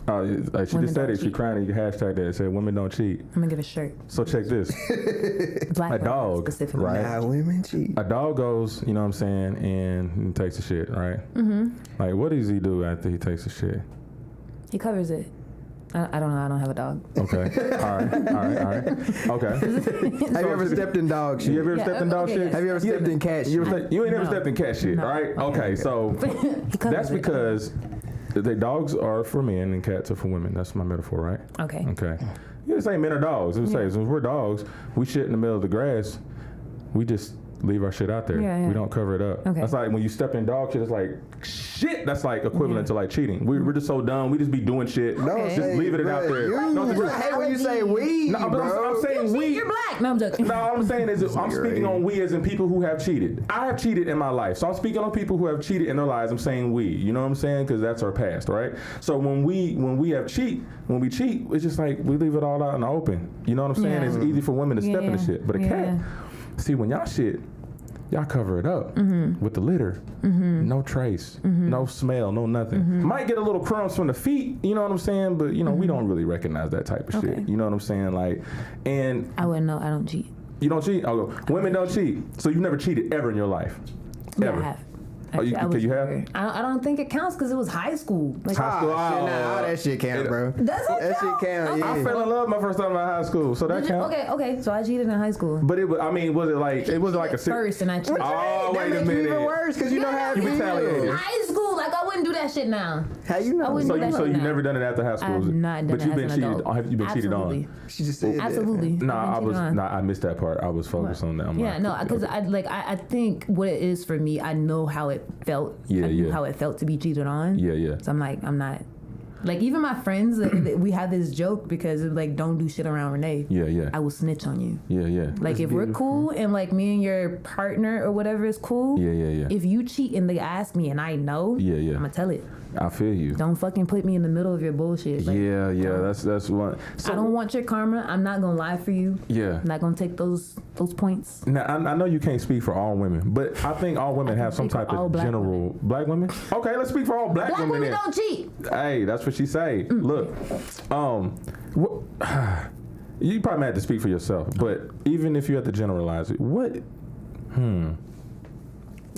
A: She just said it. She crying and you hashtag that. It said women don't cheat.
C: I'm gonna get a shirt.
A: So check this.
C: Black
A: a dog,
C: specifically.
A: right?
B: Nah, women cheat.
A: A dog goes, you know what I'm saying, and he takes a shit, right?
C: Mm-hmm.
A: Like, what does he do after he takes a shit?
C: He covers it. I don't know. I don't have a dog.
A: Okay. All right. Okay.
B: Have you ever stepped in dog shit?
A: You ever stepped in dog shit?
B: Have you ever stepped in cat shit?
A: You ain't never stepped in cat shit,
C: No.
A: right? Okay, so that's because the dogs are for men and cats are for women. That's my metaphor, right?
C: Okay.
A: Okay. You just say men are dogs. It would say, since we're dogs, we shit in the middle of the grass. We just leave our shit out there.
C: Yeah.
A: We don't cover it up.
C: Okay.
A: That's like when you step in dog shit, it's like shit. That's like equivalent to like cheating. We're just so dumb. We just be doing shit.
B: No,
A: just leave it out there.
B: I hate when you say we.
A: No, I'm saying we.
C: You're black. No, I'm joking.
A: No, all I'm saying is I'm speaking on we as in people who have cheated. I have cheated in my life. So I'm speaking on people who have cheated in their lives. I'm saying we. You know what I'm saying? Because that's our past, right? So when we cheat, it's just like we leave it all out in the open. You know what I'm saying?
C: Yeah.
A: It's easy for women to step in the shit. But a cat, see, when y'all shit, y'all cover it up with the litter. No trace, no smell, no nothing. Might get a little crumbs from the feet, you know what I'm saying? But, you know, we don't really recognize that type of shit. You know what I'm saying? Like, and...
C: I wouldn't know. I don't cheat.
A: You don't cheat? Women don't cheat. So you've never cheated ever in your life?
C: Yeah,
A: Ever?
C: I have.
A: You have?
C: I don't think it counts because it was high school. Like,
A: High school?
B: Shit, nah, all that shit count, bro.
C: Does it
B: That
C: count?
B: shit count, yeah.
A: I fell in love my first time in high school, so that counts.
C: Okay. So I cheated in high school.
A: But was it like a...
C: First, and I cheated.
A: Oh,
B: that
A: wait a
B: makes you
A: minute.
B: even worse because you know how
A: You
B: it
A: retaliated.
B: feels.
C: High school, like I wouldn't do that shit now.
B: How you know?
C: I wouldn't do that
A: So
C: shit
A: you
C: now.
A: never done it after high school?
C: I have not done
A: but
C: it
A: you've
C: as
A: been
C: an
A: cheated.
C: adult.
A: Have you been
C: Absolutely.
A: cheated on?
B: She just said that.
C: Absolutely.
A: I missed that part. I was focused on that. I'm
C: Yeah,
A: like,
C: no, because I think what it is for me, I know how it felt.
A: Yeah,
C: I knew
A: yeah.
C: how it felt to be cheated on.
A: Yeah.
C: So I'm not. Like, even my friends, we have this joke because it's like, don't do shit around Renee.
A: Yeah.
C: I will snitch on you.
A: Yeah.
C: Like, if we're cool and like me and your partner or whatever is cool.
A: Yeah.
C: If you cheat and they ask me and I know.
A: Yeah.
C: I'm gonna tell it.
A: I feel you.
C: Don't fucking put me in the middle of your bullshit. Like,
A: Yeah. That's one. So,
C: I don't want your karma. I'm not gonna lie for you.
A: Yeah.
C: I'm not gonna take those points.
A: Now I know you can't speak for all women, but I think all women have some
C: speak for
A: type
C: all
A: of
C: black
A: general black women. Okay, let's speak for all black women.
C: Women
A: then.
C: don't cheat.
A: Hey, that's what she say. Look, you probably have to speak for yourself, but even if you have to generalize it, what?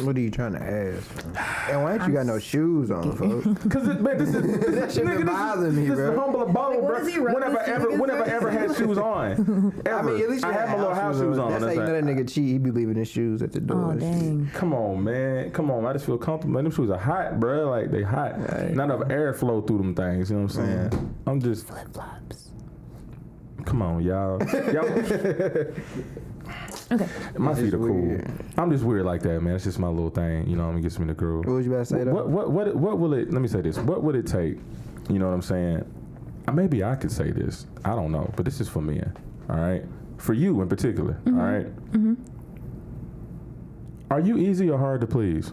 B: What are you trying to ask? And why ain't you got no shoes on, folks?
A: Because
B: That shit been bothering me,
A: this is
B: bro.
A: humble abode,
C: What
A: bro.
C: is he running
A: Whenever I ever had shoes on, ever.
B: I mean, at least you
A: I had my little house shoes on.
B: That's how you know that nigga cheat. He be leaving his shoes at the door.
C: Oh,
B: and shit.
C: dang.
A: Come on, man. Come on. I just feel comfortable. Man, them shoes are hot, bro. Like, they hot.
B: Right.
A: Not enough airflow through them things. You know what I'm saying? I'm just...
C: Flip-flops.
A: Come on, y'all.
C: Okay.
A: My feet are cool.
B: weird.
A: I'm just weird like that, man. It's just my little thing. You know, it gets me in the groove.
B: What was you about to say, though?
A: What will it? Let me say this. What would it take? You know what I'm saying? Maybe I could say this. I don't know, but this is for men. All right, for you in particular. All right. Are you easy or hard to please?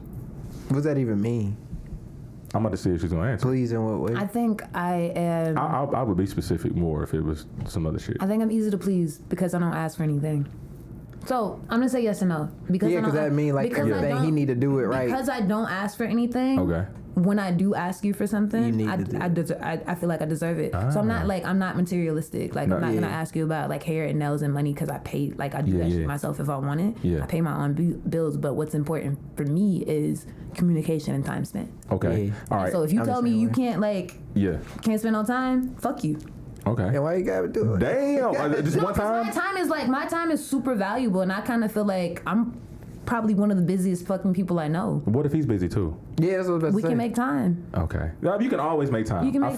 B: What does that even mean?
A: I'm about to see if she's gonna answer.
B: Please in what way?
C: I think I am.
A: I would be specific more if it was some other shit.
C: I think I'm easy to please because I don't ask for anything. So I'm gonna say yes and no because
B: Yeah, because that mean like
C: because I
B: everything he
C: don't-
B: need to do it right.
C: Because I don't ask for anything.
A: Okay.
C: When I do ask you for something,
B: You need to do
C: I feel like I deserve it. So I'm not materialistic. Like, I'm not gonna ask you about like hair and nails and money because I pay, like, I do that shit myself if I want it.
A: Yeah.
C: I pay my own bills, but what's important for me is communication and time spent.
A: Okay.
B: Yeah.
A: All right.
C: So if you
B: I'm
C: tell
B: the
C: me
B: same
C: you
B: way.
C: can't like
A: Yeah.
C: can't spend no time, fuck you.
A: Okay.
B: And why you gotta do it?
A: Damn. Just
C: No,
A: one
C: 'cause
A: time.
C: my time is super valuable, and I kind of feel like I'm probably one of the busiest fucking people I know.
A: What if he's busy too?
B: Yeah, that's what I was about
C: We
B: to say.
C: can make time.
A: Okay. No, you can always make time.
C: You can make
A: I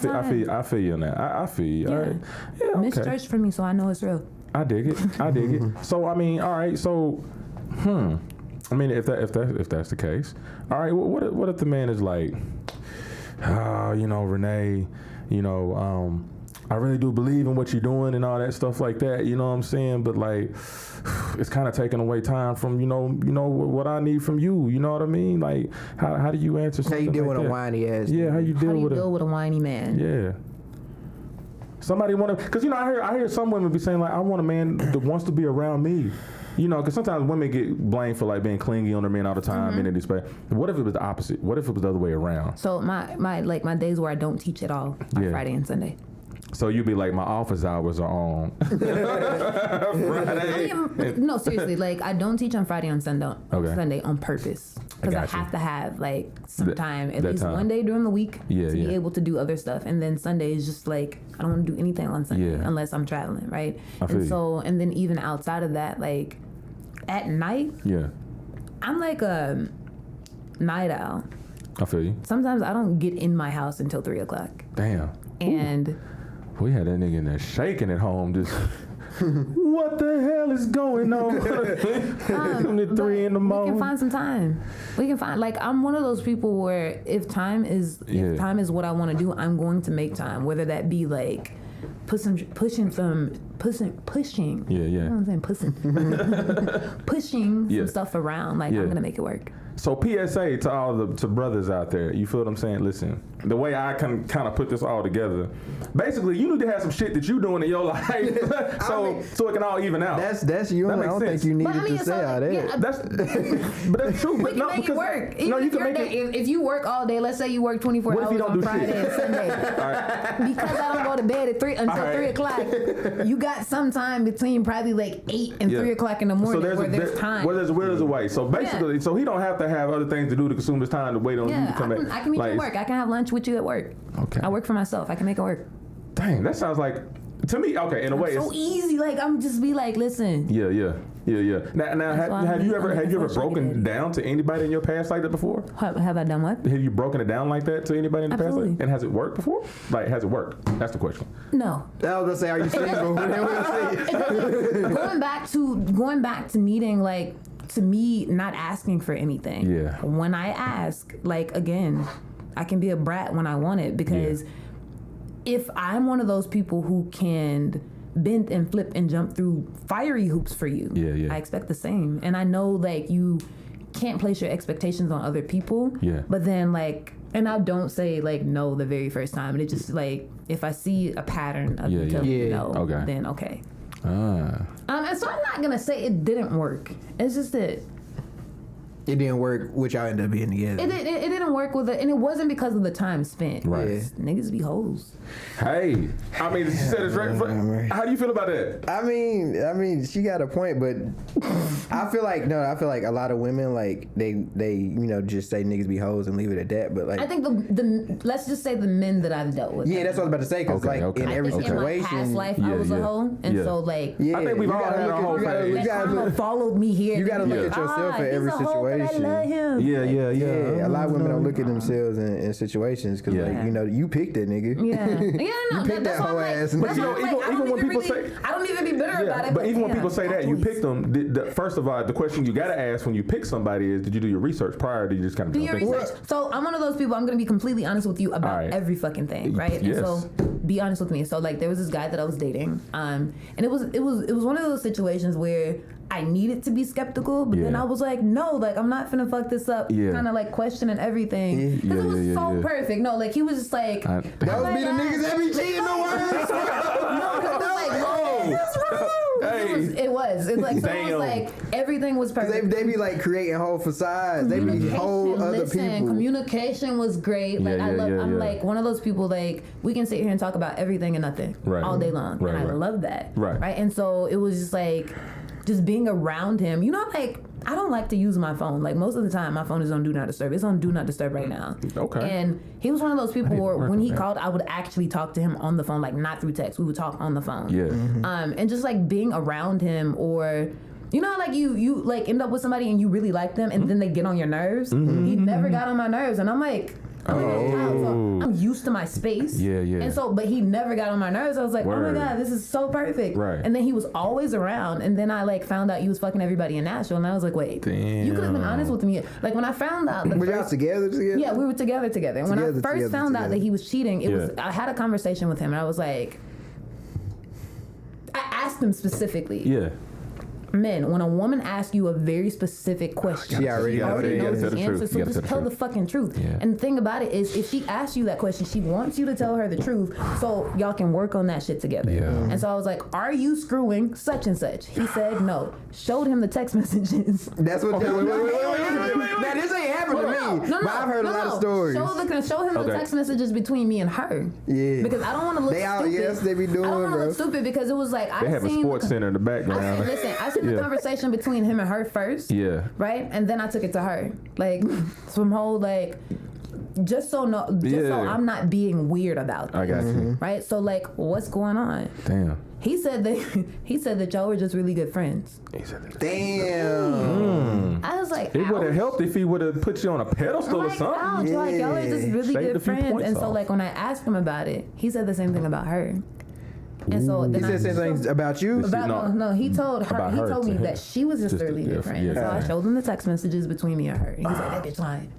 A: feel you on that. I feel you.
C: Yeah.
A: All right. Yeah.
C: Miss
A: Okay.
C: Church for me, so I know it's real.
A: I dig it. So I mean, all right. So, I mean, if that's the case, all right. What if the man is like, you know, Renee, you know, I really do believe in what you're doing and all that stuff like that. You know what I'm saying? But like, it's kind of taking away time from you know what I need from you. You know what I mean? Like, how do you answer
B: How
A: something
B: you deal
A: like
B: with
A: that?
B: a whiny ass?
A: Yeah, how you
C: How
A: deal
C: do you
A: with
C: deal with a whiny man?
A: Yeah. Somebody want to, because you know I hear some women be saying like I want a man that wants to be around me. you know, because sometimes women get blamed for like being clingy on their men all the time and in this way. What if it was the opposite? What if it was the other way around?
C: So my days where I don't teach at all are Friday and Sunday.
A: So you'd be like, my office hours are on Friday.
C: No, seriously, like I don't teach on Friday and Sunday on purpose because I have to have like some time, at least one day during the week to be able to do other stuff, and then Sunday is just like I don't want to do anything on Sunday unless I'm traveling, right? And then even outside of that, like at night, I'm like a night owl.
A: I feel you.
C: Sometimes I don't get in my house until 3:00.
A: Damn.
C: And
A: we had that nigga in there shaking at home, just what the hell is going on? 3 in the morning.
C: We can find some time. We can find, like, I'm one of those people where if time is what I want to do, I'm going to make time. Whether that be like pushing.
A: Yeah.
C: You know what I'm saying? Pushing some stuff around. Like I'm gonna make it work.
A: So PSA to all to brothers out there, you feel what I'm saying? Listen, the way I can kind of put this all together, basically you need to have some shit that you doing in your life, so it can all even out.
B: That's you.
A: That
B: I don't think you needed to say all that.
C: Yeah,
A: but that's true.
C: We can make it work. Even if, if you work all day, let's say you work 24 hours on Friday and Sunday, because I don't go to bed at 3:00, you got some time between probably like 8 and 3:00 in the morning where there's time.
A: Where there's a will, there's a way. So basically, so he don't have to have other things to do to consume his time to wait on you to come back.
C: I can meet you at work. I can have lunch with you at work.
A: Okay.
C: I work for myself. I can make it work.
A: Dang, that sounds like, to me, okay, in a way,
C: so
A: it's
C: easy. Like I'm just be like, listen.
A: Yeah. Now, have you ever broken down to anybody in your past like that before?
C: Have I done what?
A: Have you broken it down like that to anybody in the
C: Absolutely.
A: past? And has it worked before? Like, has it worked? That's the question.
C: No.
B: I was gonna say, are you single?
C: Going back to meeting, like, to me, not asking for anything.
A: Yeah.
C: When I ask, like, again, I can be a brat when I want it, because if I'm one of those people who can bend and flip and jump through fiery hoops for you, I expect the same. And I know, like, you can't place your expectations on other people.
A: Yeah.
C: But then, like, and I don't say, like, no the very first time. And it's just, like, if I see a pattern of you telling me no, then okay. And so I'm not gonna say it didn't work. It's just that
B: it didn't work, which y'all ended up being together.
C: It didn't work with it, and it wasn't because of the time spent.
A: Right.
C: Niggas be hoes.
A: Hey, I mean, she said it's right. How do you feel about that?
B: I mean, she got a point, but I feel like a lot of women, like, they just say niggas be hoes and leave it at that. But like,
C: I think the let's just say the men that I've dealt with.
B: Yeah, that's what I was about to say. Because in every situation,
C: in my past life, I was a hoe, and so like,
A: I think we've all had our whole phase.
C: You gotta followed me here.
B: You gotta look at yourself in every situation.
C: I love him.
A: Yeah.
B: A lot of women don't look at themselves in situations because, like, you picked that nigga.
C: You
B: picked that whole ass.
A: But even when people say,
C: I don't even be bitter about it.
A: But even when people say that, you picked them. First of all, the question you gotta ask when you pick somebody is, did you do your research prior? Or did you just kind of
C: do your research? So I'm one of those people. I'm gonna be completely honest with you about every fucking thing, right?
A: Yes.
C: And so be honest with me. So, like, there was this guy that I was dating, and it was one of those situations where I needed to be skeptical, but then I was like, no, like, I'm not finna fuck this up. Kind of like questioning everything. Because it was so perfect. No, like, he was just like,
B: that would be the niggas that be cheating the worst.
C: It was. It's like, so it was like, everything was perfect.
B: They be like creating whole facades. They be whole other people.
C: Communication was great. Like, I'm like one of those people, like, we can sit here and talk about everything and nothing all day long. And I love that. Right. And so it was just like, just being around him, like, I don't like to use my phone. Like, most of the time, my phone is on Do Not Disturb. It's on Do Not Disturb right now.
A: Okay.
C: And he was one of those people where when he called, I would actually talk to him on the phone, like, not through text. We would talk on the phone.
A: Yeah.
C: And just, like, being around him, or, like, you like, end up with somebody and you really like them, and then they get on your nerves. He never got on my nerves. And I'm like, I'm used to my space.
A: Yeah.
C: And so, but he never got on my nerves. I was like, oh my God, this is so perfect.
A: Right.
C: And then he was always around. And then I, like, found out he was fucking everybody in Nashville. And I was like, wait, you could have been honest with me. Like, when I found out.
B: Were y'all together?
C: Yeah, we were together. And when I first found out that he was cheating, I had a conversation with him, and I was like, I asked him specifically.
A: Yeah.
C: men, when a woman asks you a very specific question,
B: she already
C: knows the answer, so just tell the fucking truth.
A: Yeah.
C: And the thing about it is, if she asks you that question, she wants you to tell her the truth, so y'all can work on that shit together.
A: Yeah.
C: And so I was like, "Are you screwing such and such?" He said no. Showed him the text messages.
B: That's what.
A: Okay, wait.
B: Now this ain't happened to me, but I've heard a lot of stories.
C: Show him the text messages between me and her.
B: Yeah.
C: Because I don't want to look stupid.
B: Yes, they be doing,
C: I don't want to
B: bro.
C: look stupid because it was like
A: They have a sports center in the background.
C: I seen the conversation between him and her first.
A: Yeah.
C: Right, and then I took it to her, like some whole like. Just so I'm not being weird about this.
A: I got you.
C: Right? So like, what's going on?
A: Damn.
C: He said that y'all were just really good friends.
A: He said that.
B: Damn.
C: I was like,
A: It would have helped if he would have put you on a pedestal or something.
C: Ouch, like y'all are just really
A: Shaved a
C: good
A: few
C: friends.
A: points
C: And so
A: off.
C: like when I asked him about it, he said the same thing about her. And so then
B: He said the same things about you.
C: He told her.
A: About
C: He
A: her
C: told
A: to
C: me
A: him.
C: that she was just a really good friend.
A: yeah.
C: So I showed him the text messages between me and her. And he said that bitch lying.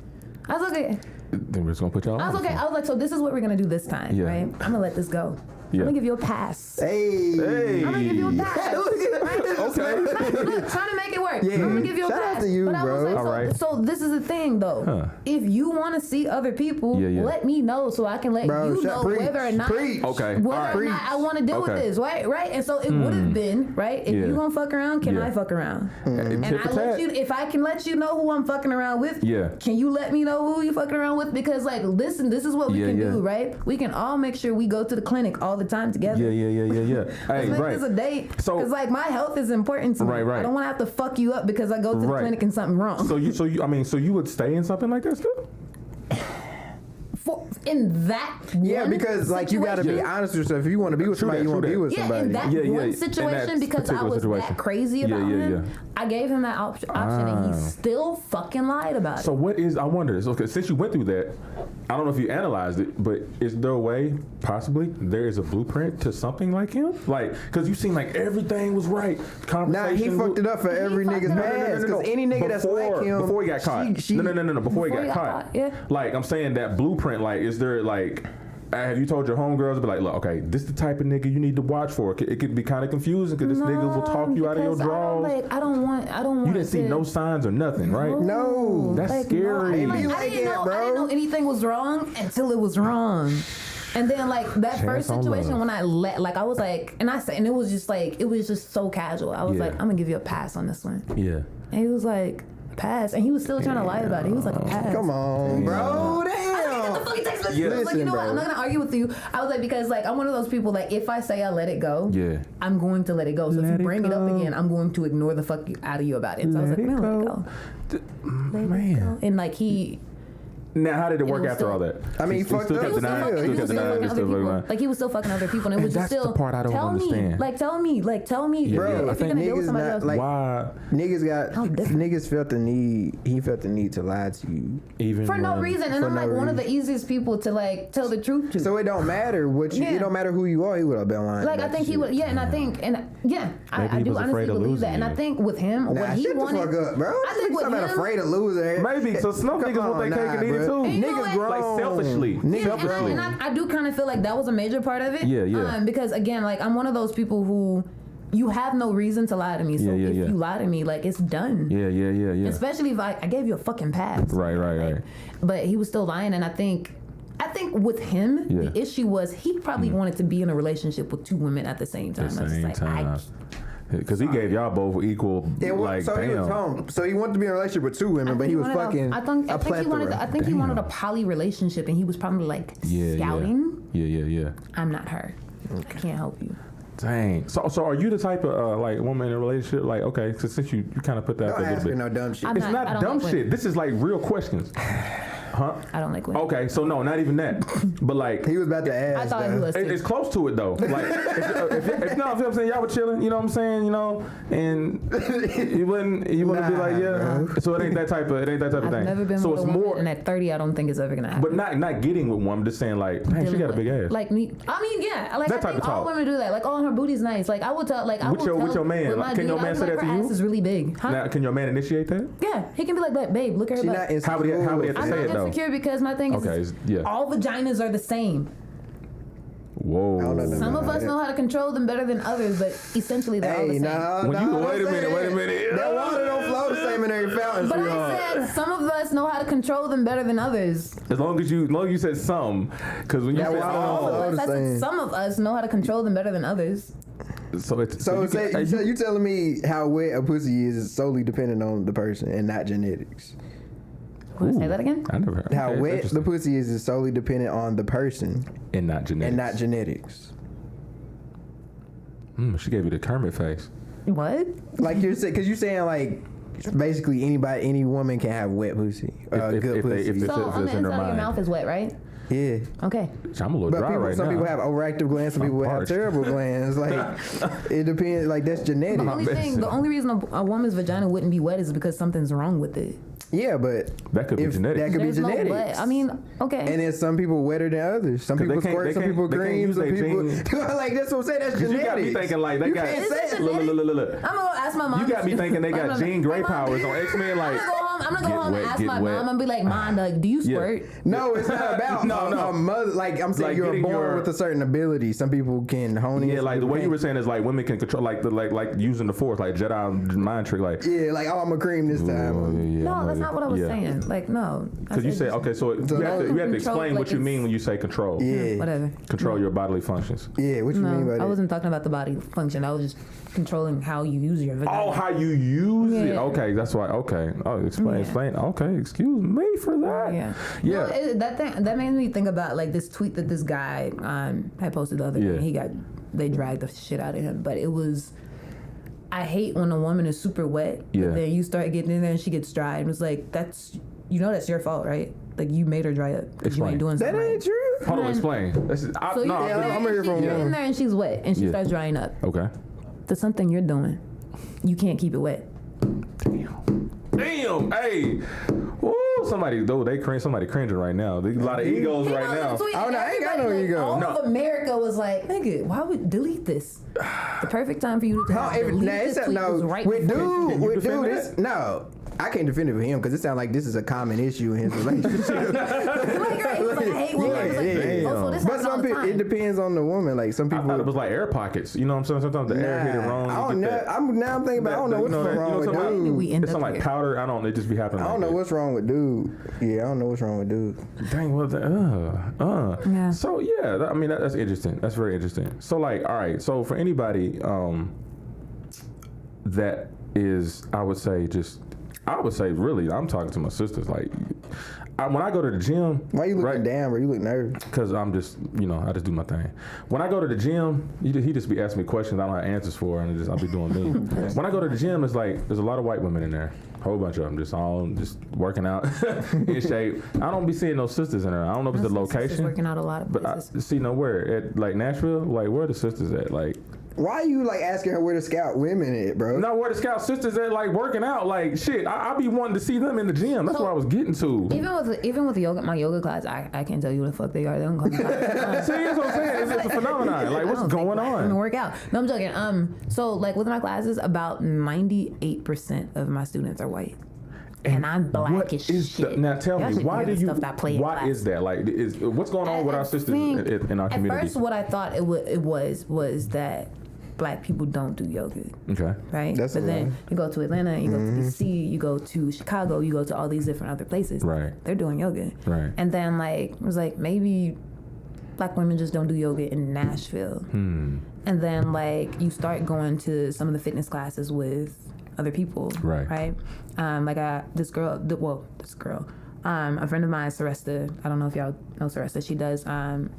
C: I was okay.
A: Then we're just gonna put y'all on.
C: I was okay. I was like, so this is what we're gonna do this time,
A: Yeah.
C: right? I'm gonna let this go.
A: Yeah.
C: I'm gonna give you a pass.
B: Hey.
C: I'm gonna give you a pass.
A: Okay.
C: Look, trying to make it work.
B: Yeah.
C: I'm gonna give you a
B: Shout
C: pass.
B: out to you,
C: but I was
B: bro.
C: like,
A: All right.
C: so this is the thing, though.
A: Huh.
C: If you want to see other people,
A: Yeah.
C: let me know so I can let
B: Bro,
C: you know
B: preach.
C: whether or not
B: Preach.
A: Okay.
C: whether
A: All
C: or
A: right.
C: not I want to deal with
A: Okay.
C: this, right? And so it would have been right if
A: Yeah.
C: you gonna fuck around. Can
A: Yeah.
C: I fuck around? And
A: Tit for
C: I let
A: tat.
C: you. If I can let you know who I'm fucking around with,
A: Yeah.
C: Can you let me know who you fucking around with? Because like, listen, this is what we
A: Yeah,
C: can
A: yeah.
C: do, right? We can all make sure we go to the clinic all the time together.
A: Yeah. Hey,
C: Let's make
A: right.
C: this a date.
A: So-
C: Because like my health is important to me.
A: Right.
C: I don't want to have to fuck you up because I go to the
A: Right.
C: clinic and something wrong.
A: So you would stay in something like that still?
C: In that
B: Yeah,
C: one
B: because like you gotta be
C: situation-
B: honest with yourself. If you want to be with
A: True
B: somebody,
A: that,
B: you want to
A: true
B: be
A: that.
B: with
C: Yeah,
B: somebody.
C: in that
A: Yeah,
C: one
A: in
C: situation,
A: that
C: because I
A: particular
C: was
A: situation.
C: that crazy about him, I gave him that option, and he still fucking lied about it.
A: So what is? I wonder. So since you went through that, I don't know if you analyzed it, but is there a way possibly there is a blueprint to something like him? Like, because you seem like everything was right.
B: Nah, he fucked it up for every
C: fucked
B: nigga's
C: it up.
B: past. Because any nigga that's like him,
A: before he got caught. No. Before he got caught.
C: Yeah.
A: Like I'm saying that blueprint. Like, is there like? Have you told your homegirls, be like, look, okay, this the type of nigga you need to watch for. It could be kind of confusing because this nigga will talk you out of your drawers.
C: I don't want.
A: You didn't see no signs or nothing, right?
B: No.
A: That's scary.
B: Be
C: I
B: like
C: didn't
B: that,
C: know.
B: bro.
C: I didn't know anything was wrong until it was wrong. And then like that first
A: on
C: situation
A: love.
C: when I I was like, and I said, and it was just so casual. I was
A: Yeah.
C: like, I'm gonna give you a pass on this one.
A: Yeah.
C: And he was like, pass, and he was still trying to lie about it. He was like, a pass.
B: Come on, bro. Damn.
C: Fucking text message.
A: Yeah.
C: I was like, you
B: Listen,
C: know what?
B: bro.
C: I'm not gonna argue with you. I was like, because like I'm one of those people like if I say I let it go,
A: Yeah.
C: I'm going to let it go. So if
A: Let
C: you
A: it
C: bring it up
A: go.
C: again, I'm going to ignore the fuck out of you about it. So I was like, man, let it go.
A: Man.
C: And like he.
A: Now, how did it work
C: was
A: after
C: still-
A: all that?
B: I mean, he fucked
A: still
B: up.
A: kept
B: He was
A: denying.
B: still
A: Still
C: He
A: kept
C: was still
A: denying.
C: fucking
A: Still
C: other people.
A: denying.
C: Like he was still fucking other people, and it
A: And
C: was just
A: that's the
C: still.
A: part I don't
C: tell
A: understand.
C: me, like tell me,
A: Yeah,
C: bro.
A: I
C: If you're
A: think
C: gonna deal with
B: niggas
C: somebody
B: not,
C: else,
B: like-
A: Why?
B: Niggas felt the need. He felt the need to lie to you.
A: Even
C: for no
A: when-
C: reason, and
B: for
C: I'm
B: no
C: like one of the
B: reason.
C: easiest people to like tell the truth to.
B: So it don't matter what you.
C: Yeah.
B: It don't matter who you are. He would have been lying.
C: Like I
B: about
C: think
B: the
C: he would,
B: shit.
C: yeah, and I think, and yeah,
A: Maybe
C: I
A: he
C: do
A: was
C: honestly
A: afraid of
C: believe that,
A: losing
C: and I
A: you.
C: think with him,
B: Nah,
C: what he
B: shut
C: wanted,
B: the fuck up, bro.
C: I think with
B: I'm not
C: him,
B: afraid of losing.
A: Maybe. So some
B: Come
A: niggas want
B: on,
A: their cake and eat it
B: bro.
A: too.
C: And you know
B: Niggas
C: what?
B: grown.
A: Like selfishly.
B: Niggas
C: Yeah,
A: Selfishly.
C: and I do kind of feel like that was a major part of it.
A: Yeah.
C: Because again, like I'm one of those people who you have no reason to lie to me. So
A: Yeah.
C: if you lie to me, like it's done.
A: Yeah.
C: Especially if I gave you a fucking pass.
A: Right.
C: But he was still lying, and I think with him,
A: Yeah.
C: the issue was he probably wanted to be in a relationship with two women at the same time.
A: At the
C: I was just
A: same
C: like,
A: time. Because he gave y'all both equal, like,
B: so he was
A: damn.
B: home. So he wanted to be in a relationship with two women, but he was fucking
C: I think
B: a plethora.
C: I think he wanted a poly relationship, and he was probably like scouting.
A: Yeah.
C: I'm not her. I can't help you.
A: Dang. So are you the type of like woman in a relationship? Like, okay, so since you kind of put that out
B: Don't
A: there a
B: ask
A: little
B: me
A: bit.
B: no dumb shit.
C: I'm
A: It's
C: I
A: not
C: don't
A: dumb
C: like
A: shit.
C: women.
A: This is like real questions. Huh?
C: I don't like women.
A: Okay, so no, not even that. But like,
B: He was about to ask.
C: I thought he
B: though.
C: was.
A: it's close to it though. Like, if no, I'm saying y'all were chilling, you know what I'm saying, you know, and you wouldn't be like, yeah. So it ain't that type of
C: I've
A: thing.
C: never been
A: so
C: with
A: it's
C: a woman,
A: more,
C: and at 30, I don't think it's ever gonna happen.
A: but not getting with one. I'm just saying like, dang, she got a big ass.
C: Like me, I mean, yeah. Like
A: That
C: I
A: type
C: think
A: of
C: all
A: talk.
C: women do that. Like, oh, her booty's nice. Like I will tell. Like I
A: With
C: will
A: your-
C: tell.
A: with your man.
C: with
A: Like,
C: my
A: can your
C: dude,
A: man
C: I'll be
A: say
C: like,
A: that to
C: her
A: you?
C: ass is really big. Huh?
A: Now, can your man initiate that?
C: Yeah, he can be like, babe, look at her
B: She
C: butt.
B: not insecure.
A: How would he have to
C: I'm
A: say
C: not
A: it though?
C: insecure because my thing
A: Okay,
C: is
A: yeah.
C: all vaginas are the same.
A: Whoa.
B: I don't know
C: Some of us know how to control them better than others, but essentially they're all the same.
A: Wait a minute.
B: That water don't flow the same in every fountain.
C: But I said some of us know how to control them better than others.
A: As long as you said some, because when you said all,
C: I said some of us know how to control them better than others.
B: So you telling me how wet a pussy is solely dependent on the person and not genetics?
C: Want to say that again?
A: I never heard.
B: How wet the pussy is solely dependent on the person
A: and not genetics. She gave you the Kermit face.
C: What?
B: Like you're saying, because you're saying like basically any woman can have wet pussy, good pussy.
C: So on the inside of your mouth is wet, right?
B: Yeah.
C: Okay.
A: I'm a little dry right now.
B: Some people have overactive glands. Some people have terrible glands. Like it depends. Like that's genetic.
C: The only reason a woman's vagina wouldn't be wet is because something's wrong with it.
B: Yeah, but
A: that could be genetic.
B: That could
C: There's
B: be genetic.
C: No I mean, okay.
B: And then some people wetter than others. Some people squirt, some people cream, some people like that's what I'm saying. That's genetic.
A: You got me thinking like they got.
C: Look. I'm gonna ask my mom.
A: You got me thinking they got Jean Grey powers on X-Men. Like
C: I'm gonna go home and ask my mom and be like, Mom, like, do you squirt?
B: No, it's not about no. Mother, like I'm saying, you're born with a certain ability. Some people can hone it.
A: Yeah, like the way you were saying is like women can control like using the force, like Jedi mind trick, like
B: like I'm gonna cream this time.
C: No, that's not what I was saying. Like no.
A: Because you say okay, so you have to explain what you mean when you say control.
B: Yeah,
C: whatever.
A: Control your bodily functions.
B: Yeah, what you mean by that?
C: I wasn't talking about the body function. I was just controlling how you use your vagina.
A: Oh, how you use it. Okay, that's why. Okay. Oh, explain. Okay, excuse me for that. Yeah.
C: No, that made me think about like this tweet that this guy had posted the other day. They dragged the shit out of him, but it was. I hate when a woman is super wet, but then you start getting in there and she gets dry, and it's like that's your fault, right? Like you made her dry up. You ain't doing something.
B: That ain't true.
A: Hold on, explain.
C: I'm here for in there and she's wet and she starts drying up.
A: Okay.
C: There's something you're doing. You can't keep it wet.
A: Damn. Hey. Woo. Somebody cringing right now. There's a lot of egos right now.
B: I ain't got no ego.
C: All of America was like, nigga, why would delete this? The perfect time for you to delete this tweet was right
B: with dude, no. I can't defend it for him because it sounds like this is a common issue in his relationship. But some people, it depends on the woman. Like some people,
A: I thought it was like air pockets. You know what I'm saying? Sometimes the air hit it wrong.
B: I'm thinking about. I don't know what's wrong with dude.
C: It's
A: something like powder. It just be happening.
B: I don't know what's wrong with dude. Yeah, I don't know what's wrong with dude.
A: Dang, well,
C: yeah.
A: So that's interesting. That's very interesting. So like, all right. So for anybody, that is, I would say really, I'm talking to my sisters. Like, when I go to the gym. Why
B: you looking down, bro? You look nervous.
A: Because I'm just, I just do my thing. When I go to the gym, he just be asking me questions I don't have answers for, and I'll be doing me. When I go to the gym, it's like, there's a lot of white women in there. A whole bunch of them, just working out in shape. I don't be seeing no sisters in there. I don't know if it's the location.
C: Working out a lot of places.
A: But I see nowhere. At like Nashville, like where are the sisters at? Like,
B: why are you like asking her where to scout women at, bro?
A: No, where the scout sisters at, like working out, like shit. I be wanting to see them in the gym. That's what I was getting to.
C: Even with my yoga class, I can't tell you who the fuck they are. They don't come to class.
A: See, that's what I'm saying. It's a phenomenon. Like, what's going on?
C: To work out. No, I'm joking. So like with my classes, about 98% of my students are white. And I'm black as shit.
A: Now tell me, why is that? Like, what's going on with our sisters in our community?
C: At first, what I thought it was that black people don't do yoga.
A: Okay.
C: Right? But then you go to Atlanta, you go to DC, you go to Chicago, you go to all these different other places.
A: Right.
C: They're doing yoga.
A: Right.
C: And then it was like maybe black women just don't do yoga in Nashville. And then you start going to some of the fitness classes with other people, right? This girl, a friend of mine, Saresta. I don't know if y'all know Saresta. She does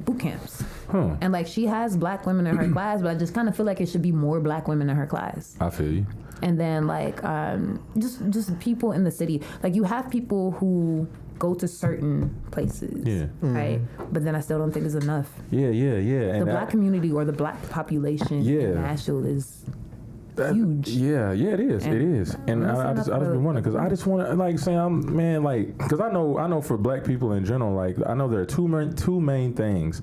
C: boot camps, and she has black women in her class, but I just kind of feel like it should be more black women in her class.
A: I feel you.
C: And then just people in the city, you have people who go to certain places, right? But then I still don't think it's enough.
A: Yeah. And
C: the black community or the black population in Nashville is huge.
A: Yeah, it is. It is. And I just been wondering because I just want to say because I know for black people in general, I know there are two main things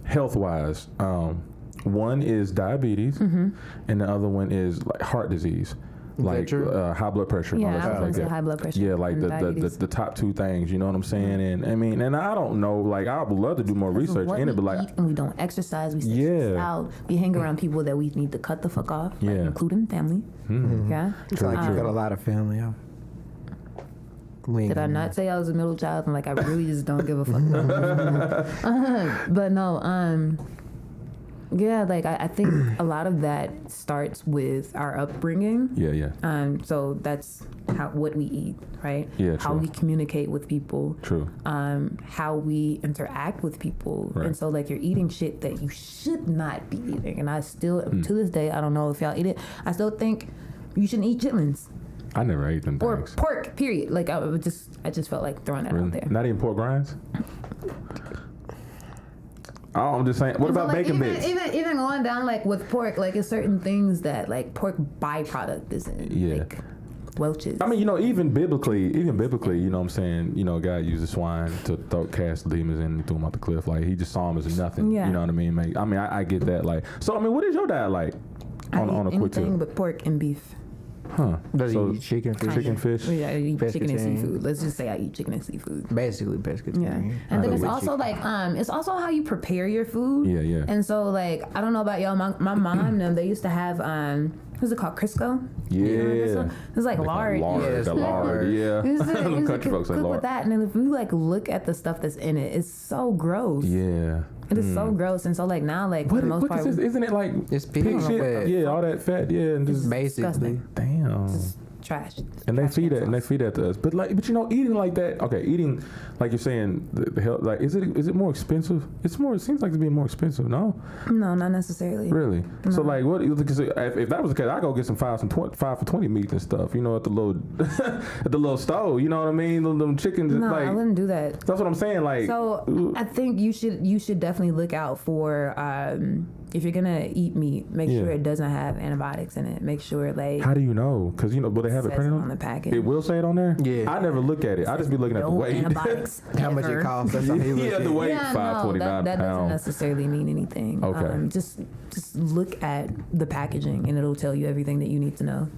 A: health wise. One is diabetes, and the other one is heart disease. like high blood pressure.
C: Yeah,
A: and all that
C: I was
A: stuff
C: gonna
A: like
C: say
A: that.
C: high blood pressure.
A: Yeah, like
C: and
A: the top two things. You know what I'm saying? And I mean, and I don't know. Like I would love to do more research in it, but like,
C: and we don't exercise. We stay out. We hang around people that we need to cut the fuck off, like, including family.
B: Mm-hmm.
C: Yeah,
B: it's like you got a lot of family.
C: Did I not say I was a middle child? And like I really just don't give a fuck. But no, yeah, like I think a lot of that starts with our upbringing.
A: Yeah.
C: So that's what we eat, right?
A: Yeah,
C: how
A: true.
C: we communicate with people.
A: True.
C: How we interact with people.
A: Right.
C: And so like you're eating shit that you should not be eating. And I still, to this day, I don't know if y'all eat it. I still think you shouldn't eat chitlins.
A: I never ate them
C: Or
A: things.
C: pork, period. Like I just felt like throwing that out there.
A: Not even pork rinds? Oh, I'm just saying. What about
C: like,
A: bacon bits?
C: Even going down like with pork, like it's certain things that like pork byproduct isn't.
A: Yeah.
C: Like Welch's.
A: I mean, even biblically, you know what I'm saying? God uses swine to cast demons in and threw them off the cliff. Like, he just saw them as nothing.
C: Yeah.
A: You know what I mean? Like, I mean, I get that. Like, so, I mean, what is your diet like? On a quick tip.
C: Anything but pork and beef.
A: Huh.
B: Does
A: So,
B: he eat chicken, fish?
A: chicken, fish?
C: Yeah, I eat chicken and
B: Pescatarian.
C: seafood. Let's just say I eat chicken and seafood.
B: Basically.
C: Yeah, and then it's also like it's also how you prepare your food.
A: Yeah.
C: And so like I don't know about y'all. My mom them they used to have what's it called, Crisco?
A: Yeah.
C: It's like lard.
A: The lard, yeah.
C: We used to
A: Country folks say
C: cook
A: lard.
C: with that, and then if you like look at the stuff that's in it, it's so gross.
A: Yeah.
C: It is so gross, and so like now, like for
A: What,
C: the most
A: what
C: part,
A: is this? Isn't it like
B: It's
A: pig
B: pig
A: shit?
B: fat.
A: Yeah, all that fat. Yeah, and just
B: basically.
C: disgusting.
A: damn.
C: It's trash.
A: And they
C: Trash
A: feed
C: cans.
A: that to us. But eating like that. Okay, eating like you're saying the health. Like, is it more expensive? It seems like it's being more expensive. No,
C: No, not necessarily.
A: really.
C: No.
A: So like, what? Because if that was the case, I go get some 5 for 20 meats and stuff. At the little at the little stove. You know what I mean? Them chickens.
C: No,
A: like,
C: I wouldn't do that.
A: that's what I'm saying. Like,
C: So I think you should definitely look out for if you're gonna eat meat, make sure it doesn't have antibiotics in it. Make sure like
A: how do you know? Because will they have it
C: says
A: printed
C: on the package.
A: It will say it on there.
B: Yeah.
A: I never look at it. I just be looking at the
C: no
A: weight.
C: antibiotics.
B: How much it
C: ever.
B: costs? That's how he
A: Yeah,
B: look
A: the
B: at.
A: weight.
C: Yeah, no,
A: 529
C: that doesn't
A: pounds.
C: necessarily mean anything.
A: Okay.
C: Just look at the packaging and it'll tell you everything that you need to know.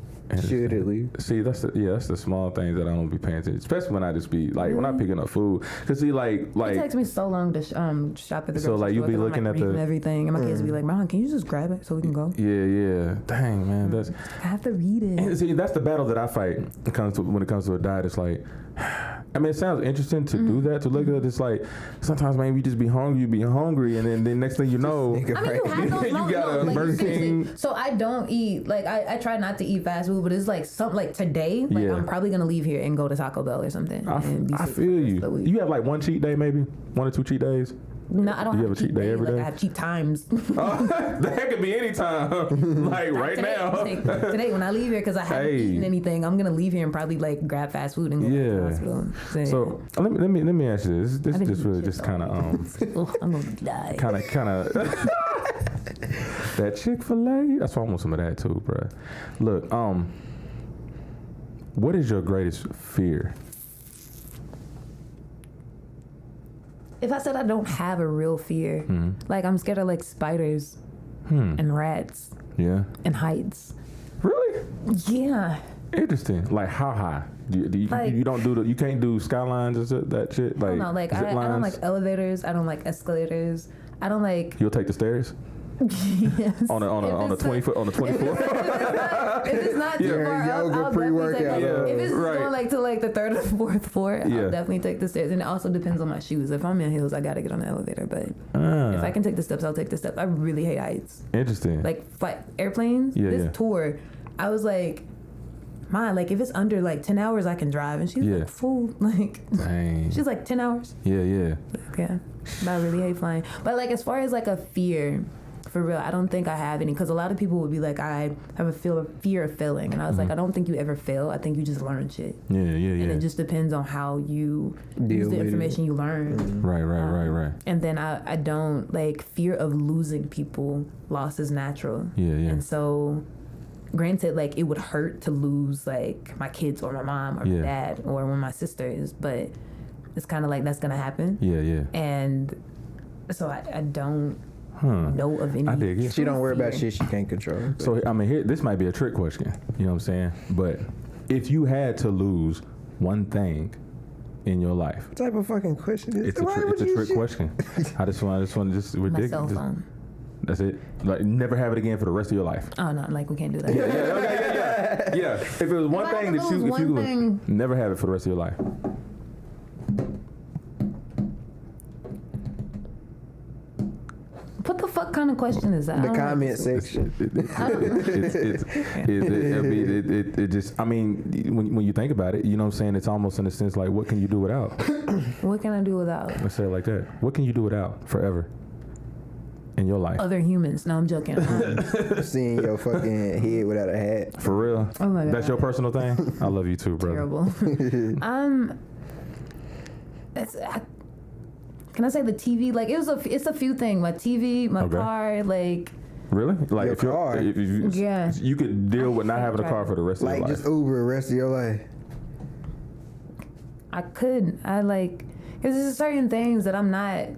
B: Should at least.
A: See, that's the small things that I don't be paying attention, especially when I just be like when I'm picking up food. Cause see, like
C: It takes me so long to shop at the grocery
A: So, like, you
C: store
A: be
C: 'cause I'm,
A: looking
C: like,
A: at the-
C: reading everything, and my kids be like, "Mom, can you just grab it so we can go?"
A: yeah. Dang, man, that's
C: I have to read it.
A: and see that's the battle that I fight when it comes to a diet. It's like, I mean, it sounds interesting to do that, to look at it. It's like sometimes, man, you just be hungry, and then next thing you know,
C: I mean, you have those
A: You
C: moments.
A: got a
C: like,
A: Burger
C: seriously.
A: King.
C: So I don't eat, like, I try not to eat fast food, but it's like something like today, like,
A: Yeah.
C: I'm probably going to leave here and go to Taco Bell or something. and be
A: I
C: sick
A: feel
C: for the rest
A: you.
C: of the week.
A: You have like one cheat day, maybe 1 or 2 cheat days.
C: No, I don't
A: you
C: have
A: have a cheat day
C: day
A: every
C: like,
A: day?
C: I have cheat times.
A: Oh, that could be any time, like right
C: today,
A: now.
C: Today, when I leave here, because I haven't
A: Hey.
C: eaten anything, I'm going to leave here and probably like grab fast food and go to
A: Yeah.
C: the hospital.
A: So let me ask you this. This
C: I didn't
A: just
C: eat
A: really
C: shit,
A: just
C: though.
A: kind of
C: Ugh, I'm going to die.
A: kind of that Chick-fil-A. That's why I want some of that too, bro. Look, what is your greatest fear?
C: If I said I don't have a real fear, like I'm scared of like spiders and rats
A: Yeah.
C: and heights.
A: Really?
C: Yeah.
A: Interesting. Like how high? Do you,
C: Like-
A: you don't do you can't do skylines or that shit? Like,
C: No, like
A: zip
C: I don't
A: lines?
C: like elevators. I don't like escalators. I don't like.
A: You'll take the stairs
C: Yes.
A: on a 20 foot on the 24th.
C: If it's not too
B: Yeah,
C: far up,
B: yoga
C: I'll definitely
B: pre-workout.
C: take it. If it's
A: Right.
C: going like to like the 3rd or 4th floor,
A: Yeah.
C: I'll definitely take the stairs. And it also depends on my shoes. If I'm in heels, I gotta get on the elevator. But if I can take the steps, I'll take the steps. I really hate heights.
A: Interesting.
C: Like flight airplanes.
A: Yeah,
C: this
A: yeah.
C: tour, I was like, "Mom, like if it's under like 10 hours, I can drive." And she's
A: Yeah.
C: like, "Fool, like."
A: Dang.
C: She's like 10 hours.
A: Yeah.
C: Yeah, but I really hate flying. But like as far as like a fear, for real, I don't think I have any. Because a lot of people would be like, I have a fear of failing, and I was like, I don't think you ever fail. I think you just learn shit,
A: Yeah.
C: and it just depends on how you use the
B: with
C: information you learn.
A: Right.
C: And then I don't like fear of losing people. Loss is natural.
A: Yeah.
C: And so, granted, like it would hurt to lose like my kids or my mom or my dad or one of my sisters, but it's kind of like that's gonna happen.
A: Yeah.
C: And so I don't know of any.
A: I dig it.
B: She don't worry about shit she can't control.
A: So I mean, this might be a trick question. You know what I'm saying? But if you had to lose one thing in your life,
B: What type of fucking question is
A: it's a trick question. I just want just
C: My
A: ridiculous.
C: cell phone.
A: That's it. Like never have it again for the rest of your life.
C: Oh no, like we can't do that.
A: Yeah. If it was one thing that you could never have it for the rest of your life.
C: What the fuck kind of question is that?
B: The comment section.
A: It just, I mean, when you think about it, you know what I'm saying? It's almost in a sense like, what can you do without?
C: What can I do without?
A: Let's say it like that. What can you do without forever in your life?
C: Other humans. No, I'm joking.
B: Seeing your fucking head without a hat.
A: For real?
C: Oh my God.
A: That's your personal thing? I love you too, brother.
C: Terrible. Can I say the TV? Like it's a few things. My TV, my car, like.
A: Really? Like
B: Your car?
A: if you
C: Yeah.
A: you could deal with not having a car for the rest of your
B: Like
A: life.
B: just Uber the rest of your life.
C: I couldn't. Because there's certain things that I'm not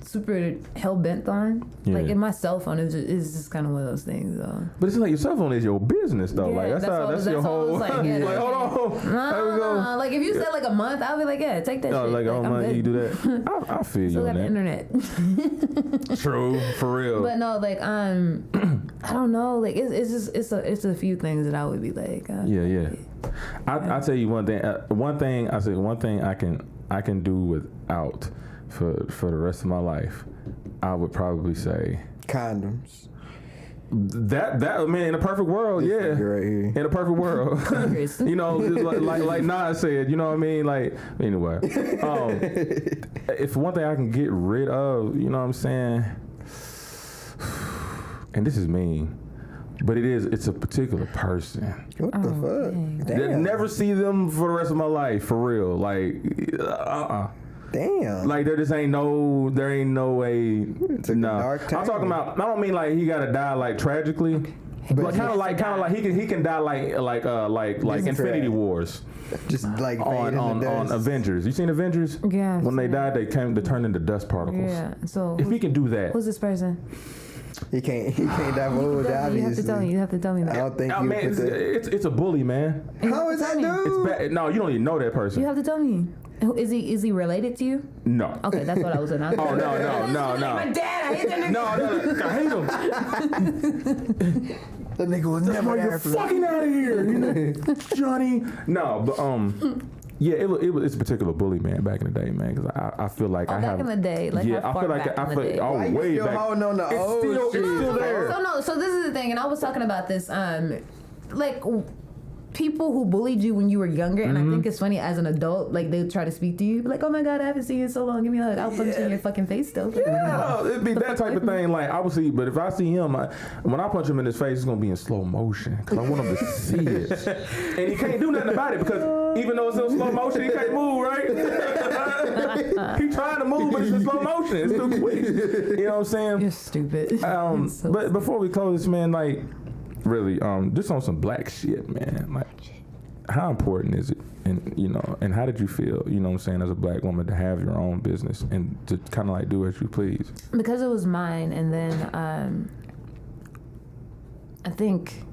C: super hell bent on.
A: Yeah.
C: Like in my cell phone is just kind of one of those things though.
A: But it's like your cell phone is your business though.
C: Yeah,
A: like that's your whole.
C: Like, yeah,
A: like hold on. There we go.
C: No. Like if you said like a month, I'll be like, yeah, take that.
A: No,
C: shit.
A: like a whole
C: I'm
A: month
C: good.
A: you do that. I feel
C: Still
A: you on
C: got the
A: that.
C: internet.
A: True, for real.
C: But no, like I don't know. Like it's a few things that I would be like.
A: Yeah. I tell you one thing. One thing I can do without for the rest of my life. I would probably say
B: Condoms.
A: that I mean, in a perfect world, yeah.
B: Right here.
A: In a perfect world, you know, like Nas said, you know what I mean. Like anyway, if one thing I can get rid of, you know what I'm saying, and this is mean, but it's a particular person.
B: What the fuck?
A: That never see them for the rest of my life, for real. Like,
B: Damn.
A: Like there ain't no way. No, I'm talking about. I don't mean like he gotta die like tragically, but kind of like he can die like Infinity Wars.
B: Just like
A: on Avengers. You seen Avengers?
C: Yeah.
A: When they died, they turned into dust particles.
C: Yeah. So
A: if he can do that,
C: who's this person?
B: He can't divulge. Obviously,
C: You have to tell me that.
B: I don't think
A: it's a bully, man.
B: How is that, dude?
A: It's bad. No, you don't even know that person.
C: You have to tell me. Is he related to you?
A: No.
C: Okay, that's what I was gonna.
A: Oh no.
C: My dad, I hate that nigga.
A: No, I hate him.
B: That nigga was never
A: You're
B: there for
A: fucking out of here, you know? Johnny. No, but yeah, it's a particular bully, man, back in the day, man. Because I feel like I have.
C: Back in the day, like
A: yeah,
C: how
A: I
C: far
A: feel like
C: back in the day?
A: Oh,
B: Why you
A: way
B: still
A: back.
B: holding on to old shit?
A: It's still there.
C: So this is the thing, and I was talking about this, like people who bullied you when you were younger, and I think it's funny as an adult, like they try to speak to you, be like, "Oh my God, I haven't seen you in so long. Give me a hug. I'll punch you in your fucking face, though."
A: Yeah, it'd be that type of thing. Like obviously, but if I see him, when I punch him in his face, it's gonna be in slow motion because I want him to see it, and he can't do nothing about it because even though it's in slow motion, he can't move, right? He's trying to move, but it's in slow motion. It's too quick. You know what I'm saying?
C: You're stupid.
A: But before we close this, man, like. Really, just on some black shit, man. Like, how important is it, and how did you feel, you know what I'm saying, as a black woman to have your own business and to kind of like do as you please?
C: Because it was mine, and then I think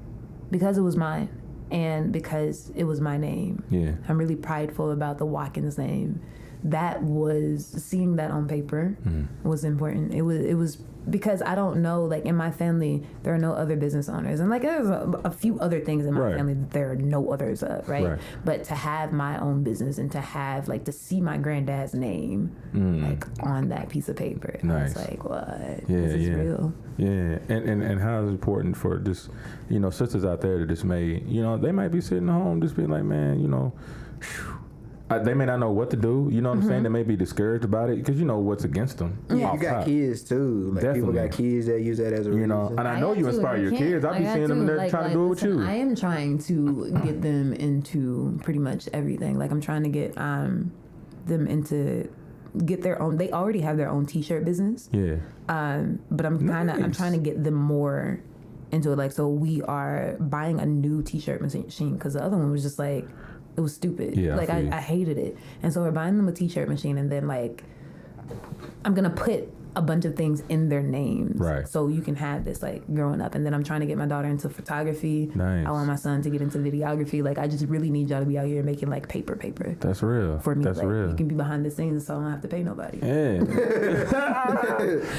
C: because it was mine, and because it was my name.
A: Yeah,
C: I'm really prideful about the Watkins name. That was seeing that on paper was important. It was. Because I don't know, like in my family, there are no other business owners. And like there's a few other things in my family that there are no others of, right? But to have my own business and to have, like, to see my granddad's name, like, on that piece of paper. And I was like, what? This is real. Yeah.
A: And how is it important for just, sisters out there that just may, they might be sitting at home just being like, man, they may not know what to do. You know what I'm saying? They may be discouraged about it because you know what's against them.
B: Yeah, you got kids too. Like people got kids that use that as a reason.
A: And I know you inspire your kids. I be seeing them in there trying to do it with you.
C: I am trying to get them into pretty much everything. Like I'm trying to get them into get their own. They already have their own T-shirt business. Yeah. But I'm trying to get them more into it. Like, so we are buying a new T-shirt machine because the other one was just like. It was stupid. Yeah, like I hated it. And so we're buying them a T-shirt machine, and then like I'm gonna put a bunch of things in their names.
A: Right.
C: So you can have this like growing up. And then I'm trying to get my daughter into photography.
A: Nice.
C: I want my son to get into videography. Like I just really need y'all to be out here making like paper.
A: That's real.
C: For me,
A: that's
C: like,
A: real.
C: You can be behind the scenes, so I don't have to pay nobody.
A: Yeah.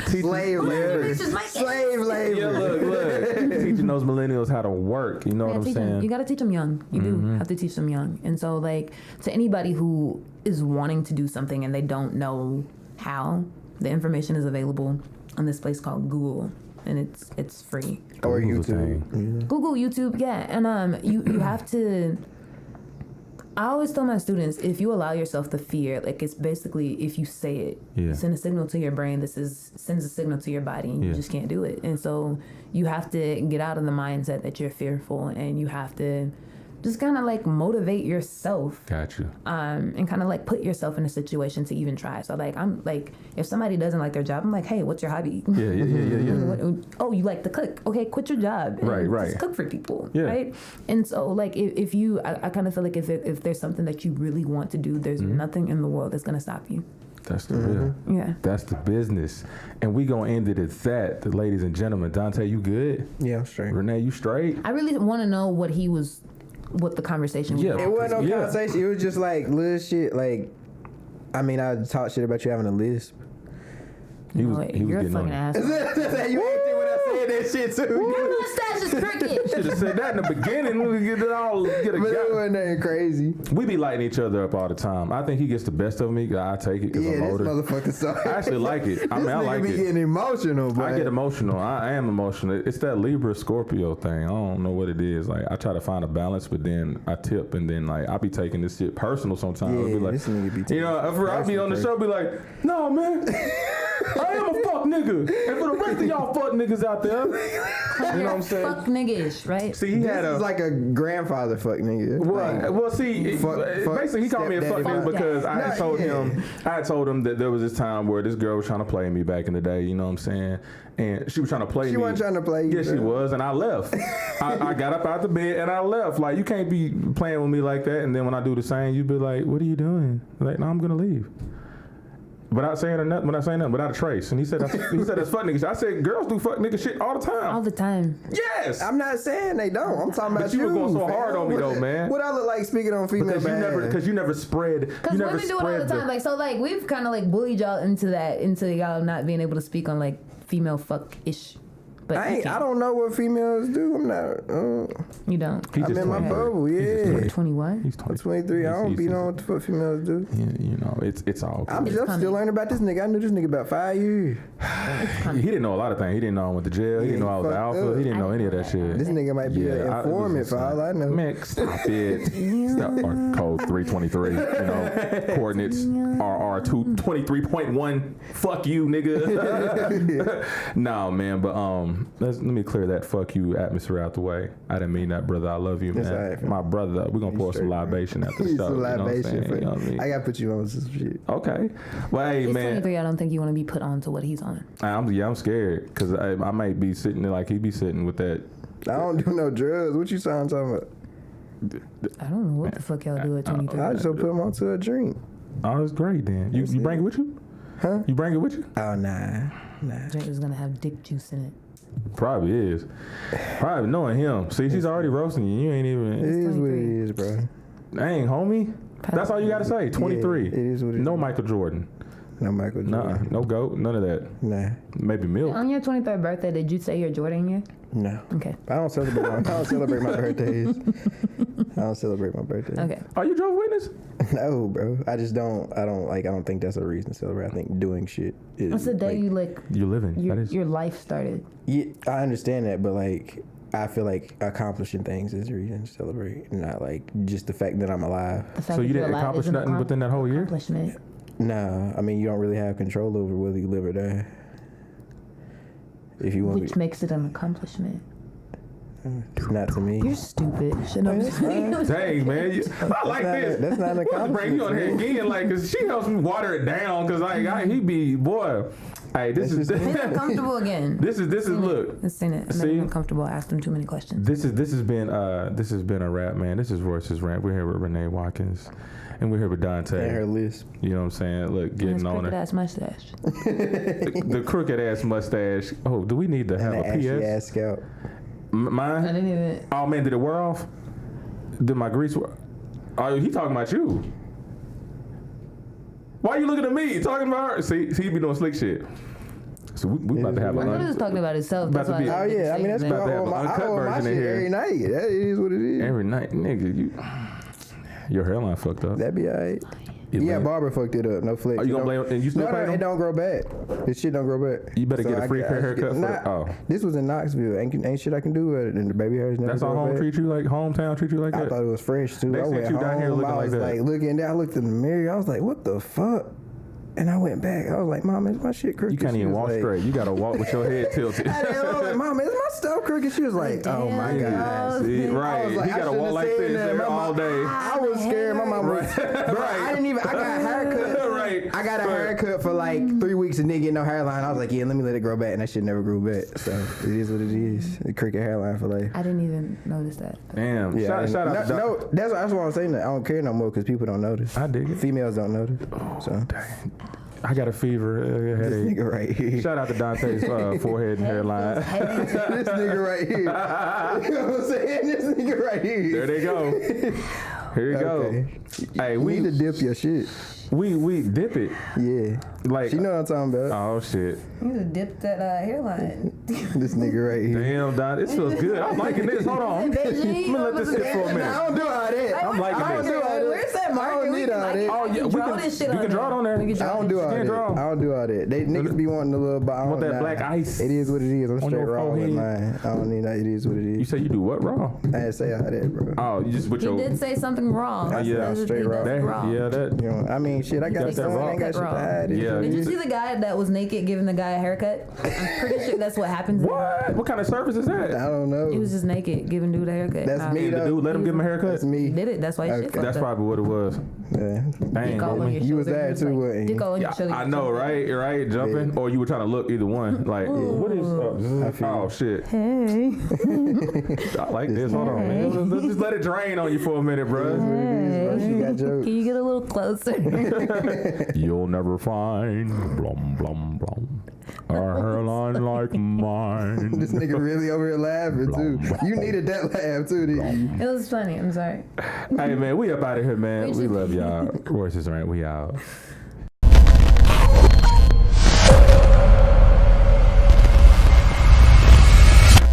B: Slave labor. Slave labor.
A: Yeah, look. Teaching those millennials how to work. You know what I'm saying?
C: You got to teach them young. You do have to teach them young. And so, like, to anybody who is wanting to do something and they don't know how, the information is available on this place called Google, and it's free.
B: Or YouTube.
C: Google, YouTube, yeah. And you have to. I always tell my students, if you allow yourself the fear, like it's basically if you say it, send a signal to your brain. Sends a signal to your body, and you just can't do it. And so you have to get out of the mindset that you're fearful, and you have to just kind of like motivate yourself.
A: Got you.
C: And kind of like put yourself in a situation to even try. So like I'm like, if somebody doesn't like their job, I'm like, hey, what's your hobby?
A: Yeah.
C: Oh, you like to cook? Okay, quit your job. And
A: Right.
C: Just cook for people.
A: Yeah.
C: Right. And so like if you, I kind of feel like if there's something that you really want to do, there's nothing in the world that's gonna stop you.
A: That's the real.
C: Yeah.
A: That's the business. And we gonna end it at that, ladies and gentlemen. Dante, you good?
B: Yeah, I'm straight.
A: Renee, you straight?
C: I really want to know what the conversation was.
A: Yeah.
B: It wasn't no conversation. It was just like little shit. Like, I mean, I talked shit about you having a lisp.
A: He was
C: You're a
A: getting
C: fucking
A: on it.
C: asshole.
B: You ain't think when I said that shit too.
C: Your mustache is crooked.
A: Should have said that in the beginning. We get it all. Get a
B: But it
A: guy.
B: wasn't nothing crazy.
A: We be lighting each other up all the time. I think he gets the best of me. I take it because
B: Yeah,
A: I'm
B: this
A: older.
B: motherfucker sorry.
A: I actually like it. I mean, I like
B: be
A: it.
B: getting emotional, bro.
A: I get emotional. I am emotional. It's that Libra Scorpio thing. I don't know what it is. Like I try to find a balance, but then I tip, and then like I be taking this shit personal sometimes.
B: Yeah,
A: I'll be like,
B: this nigga be taking
A: I'll be on the show, be like, no man, I am a fuck nigga, and for the rest of y'all fuck niggas out there, you know what I'm saying?
C: Fuck niggish, right?
A: See, he had
B: This is like a grandfather fuck nigga.
A: Well, see, basically he called me a fuck nigga because I had told him that there was this time where this girl was trying to play me back in the day, you know what I'm saying? And she was trying to play me.
B: She wasn't trying to play you.
A: Yeah, she was, and I left. I got up out the bed and I left. Like, you can't be playing with me like that, and then when I do the same, you be like, what are you doing? Like, no, I'm gonna leave. Without saying nothing, without a trace. And he said that's fuck nigga shit. I said, girls do fuck nigga shit all the time.
C: All the time.
A: Yes.
B: I'm not saying they don't. I'm talking about
A: But you was going so hard on me though, man.
B: What I look like speaking on female
A: Because you never spread.
C: Because women do it all the time. Like, so like we've kind of like bullied y'all into y'all not being able to speak on like female fuck-ish. But
B: I don't know what females do. I'm not.
C: You don't.
B: I'm in my bubble. Yeah.
C: 21.
A: He's
B: 23. I don't be knowing what the fuck females do.
A: Yeah, you know, it's all good.
B: I'm still learning about this nigga. I knew this nigga about 5 years.
A: He didn't know a lot of things. He didn't know I went to jail. He didn't know I was the alpha. He didn't know any of that shit.
B: This nigga might be an informant for all I know.
A: Man, stop it. Stop. Or code 323. You know, coordinates RR 223.1. Fuck you, nigga. No, man, but let me clear that fuck you atmosphere out the way. I didn't mean that, brother. I love you, man. My brother. We're gonna pour some libation after the show.
B: Some libation.
A: You know what I mean?
B: I gotta put you on some shit.
A: Okay. Well, hey,
C: He's
A: man.
C: 23. I don't think you want to be put on to what he's on.
A: I'm scared because I might be sitting there like he be sitting with that.
B: I don't do no drugs. What you sound talking about?
C: I don't know what the fuck y'all do at 23.
B: I just put him onto a drink.
A: Oh, it's great then. You bring it with you?
B: Huh?
A: You bring it with you?
B: Oh, nah.
C: Drink is gonna have dick juice in it.
A: Probably is. Probably knowing him. See, she's already roasting you. You ain't even.
B: It is what it is, bro.
A: Dang, homie. That's all you gotta say. 23.
B: Yeah, it is what it is.
A: No Michael Jordan.
B: No Michael Jordan.
A: Nah, no GOAT. None of that.
B: Nah.
A: Maybe milk.
C: On your 23rd birthday, did you say you're Jordan year?
B: No.
C: Okay.
B: I don't celebrate my birthdays. I don't celebrate my birthday.
C: Okay.
A: Are you Jehovah's Witness?
B: No, bro. I just don't. I don't think that's a reason to celebrate. I think doing shit is.
C: What's the day you like?
A: You're living.
C: Your life started.
B: Yeah, I understand that, but like, I feel like accomplishing things is a reason to celebrate, not like just the fact that I'm alive.
A: So you didn't accomplish nothing within that whole year?
C: Accomplishment.
B: No, I mean you don't really have control over whether you live or die. If you want,
C: Which makes it an accomplishment.
B: not to me.
C: You're stupid. Shouldn't
A: Dang, man. I like this.
B: That's not an
A: accomplishment. Bring you on here again, like, cause she helps me water it down, cause like he be boy. Hey, this is
C: uncomfortable again.
A: This is look.
C: Let's seen it. I'm uncomfortable. I asked him too many questions.
A: This has been a wrap, man. This is Royce's Rant. We're here with Renee Watkins. And we're here with Dante.
B: And her list.
A: You know what I'm saying? Look, getting on
C: crooked
A: it.
C: ass mustache.
A: The crooked ass mustache. Oh, do we need to have
B: And
A: a
B: the ashy
A: PS?
B: ass scalp.
A: Mine?
C: I didn't even.
A: Oh man, did it wear off? Did my grease wear? Oh, he talking about you. Why you looking at me? Talking about her? See, he be doing slick shit. So we about to have a
C: I thought he
A: lunch.
C: was talking about himself.
A: About
C: That's
A: to be-
C: why
B: Oh yeah, I mean that's
A: About to have
B: all
A: an
B: my,
A: uncut
B: I own my
A: version in
B: shit
A: here.
B: every night. That is what it is.
A: Every night, nigga, your hairline fucked up.
B: That'd be alright.
A: You
B: Yeah,
A: lame.
B: barber fucked it up. No flex.
A: Are you gonna blame? And you still
B: No,
A: pay
B: it
A: them?
B: don't grow back. This shit don't grow back.
A: You better
B: So
A: get a free haircut for
B: nah,
A: oh.
B: This was in Knoxville. Ain't shit I can do with it. And the baby hairs never
A: That's how
B: grow
A: home
B: back.
A: treat you like hometown treat you like
B: I
A: that.
B: thought it was fresh too.
A: They
B: I
A: sent
B: went
A: you down here
B: home.
A: looking
B: I
A: like
B: was
A: that.
B: like looking down. I looked in the mirror. I was like, what the fuck? And I went back. I was like, Mom, is my shit crooked?
A: You can't
B: She
A: even
B: was
A: walk
B: like,
A: straight. You gotta walk with your head tilted.
B: I was like, Mom, is my stuff crooked? She was like, oh my
C: Damn,
B: god.
A: See,
C: I
A: right.
B: was like,
A: He
B: I
A: gotta
B: shouldn't
A: walk
B: have
A: like
B: said
A: this
B: that. My
A: all
B: mom-
A: day.
B: I was scared. My mom was. Bro, I didn't even. I got a haircut.
A: Right.
B: I got a haircut for like 3 weeks and didn't get no hairline. I was like, yeah, let me let it grow back, and that shit never grew back. So it is what it is. The cricket hairline for life.
C: I didn't even notice that.
A: Damn.
B: Yeah,
A: Shout out to Doc.
B: no, that's why I'm saying that. I don't care no more because people don't notice.
A: I dig it.
B: Females don't notice. So
A: Dang. I got a fever,
B: this
A: headache.
B: nigga right here.
A: Shout out to Dante's forehead and hairline.
B: This nigga right here. You know what I'm saying? This nigga right here.
A: There they go. Here you
B: Okay.
A: go. Hey,
B: You need to dip your shit.
A: we dip it.
B: Yeah.
A: Like,
B: She know what I'm talking about.
A: oh shit.
C: You need to dip that hairline.
B: This nigga right here.
A: Damn, Don, this feels good. I'm liking this. Hold on. Let me let this sit for a
B: Nah, I
A: minute.
B: don't do all that.
A: I'm liking
B: I don't
A: this.
B: do all that.
C: Where's that marker?
B: I don't need all that.
A: Oh, yeah, we
C: draw
A: can,
C: this shit
A: you
C: on
A: can draw it on there.
C: We can
B: I don't do all
A: Can't
B: that.
A: draw.
B: I don't do all that. They niggas be wanting a little, but I
A: Want
B: don't.
A: that black ice
B: It is what it is. I'm
A: on
B: straight
A: your
B: raw with
A: forehead?
B: mine. I don't need that. It is what it
A: You
B: is.
A: say you do what raw?
B: I didn't say all that, bro.
A: Oh, you just with
C: He
A: your
C: did say something wrong.
B: I said
A: yeah.
B: straight raw.
A: that,
C: wrong.
A: yeah, that.
B: You know, I mean, shit. I got
A: got
B: a
A: that
B: son.
A: raw.
B: I ain't got shit to hide. It is
A: Yeah.
B: what it
C: Did you
B: is.
C: see the guy that was naked giving the guy a haircut? I'm pretty sure that's what happens.
A: What kind of service is that?
B: I don't know.
C: He was just naked giving dude a haircut.
B: That's me,
A: And the
B: though.
A: dude let him give him a haircut.
B: That's me.
C: He did it. That's why he shit
B: Okay.
C: fucked
A: That's
C: up.
A: probably what it was.
B: Yeah.
A: Dang,
C: Dick all on
A: homie.
C: your
B: You was
C: shoulder.
B: there
C: He
B: too,
C: like,
B: wasn't you?
C: Dick all on
A: Yeah,
C: your shoulder.
A: I know, right? Jumping, or you were trying to look either one. Like, what is? Oh shit!
C: Hey.
A: I like this. Hold on, man. Let's just let it drain on you for a minute, bro.
B: She got jokes.
C: Can you get a little closer?
A: You'll never find blum blum blum a hairline like mine.
B: This nigga really over here laughing too. You needed that laugh too, didn't you?
C: It was funny. I'm sorry.
A: Hey man, we up out of here, man.
C: We
A: We
C: just-
A: love y'all. Royce's Rant. We out.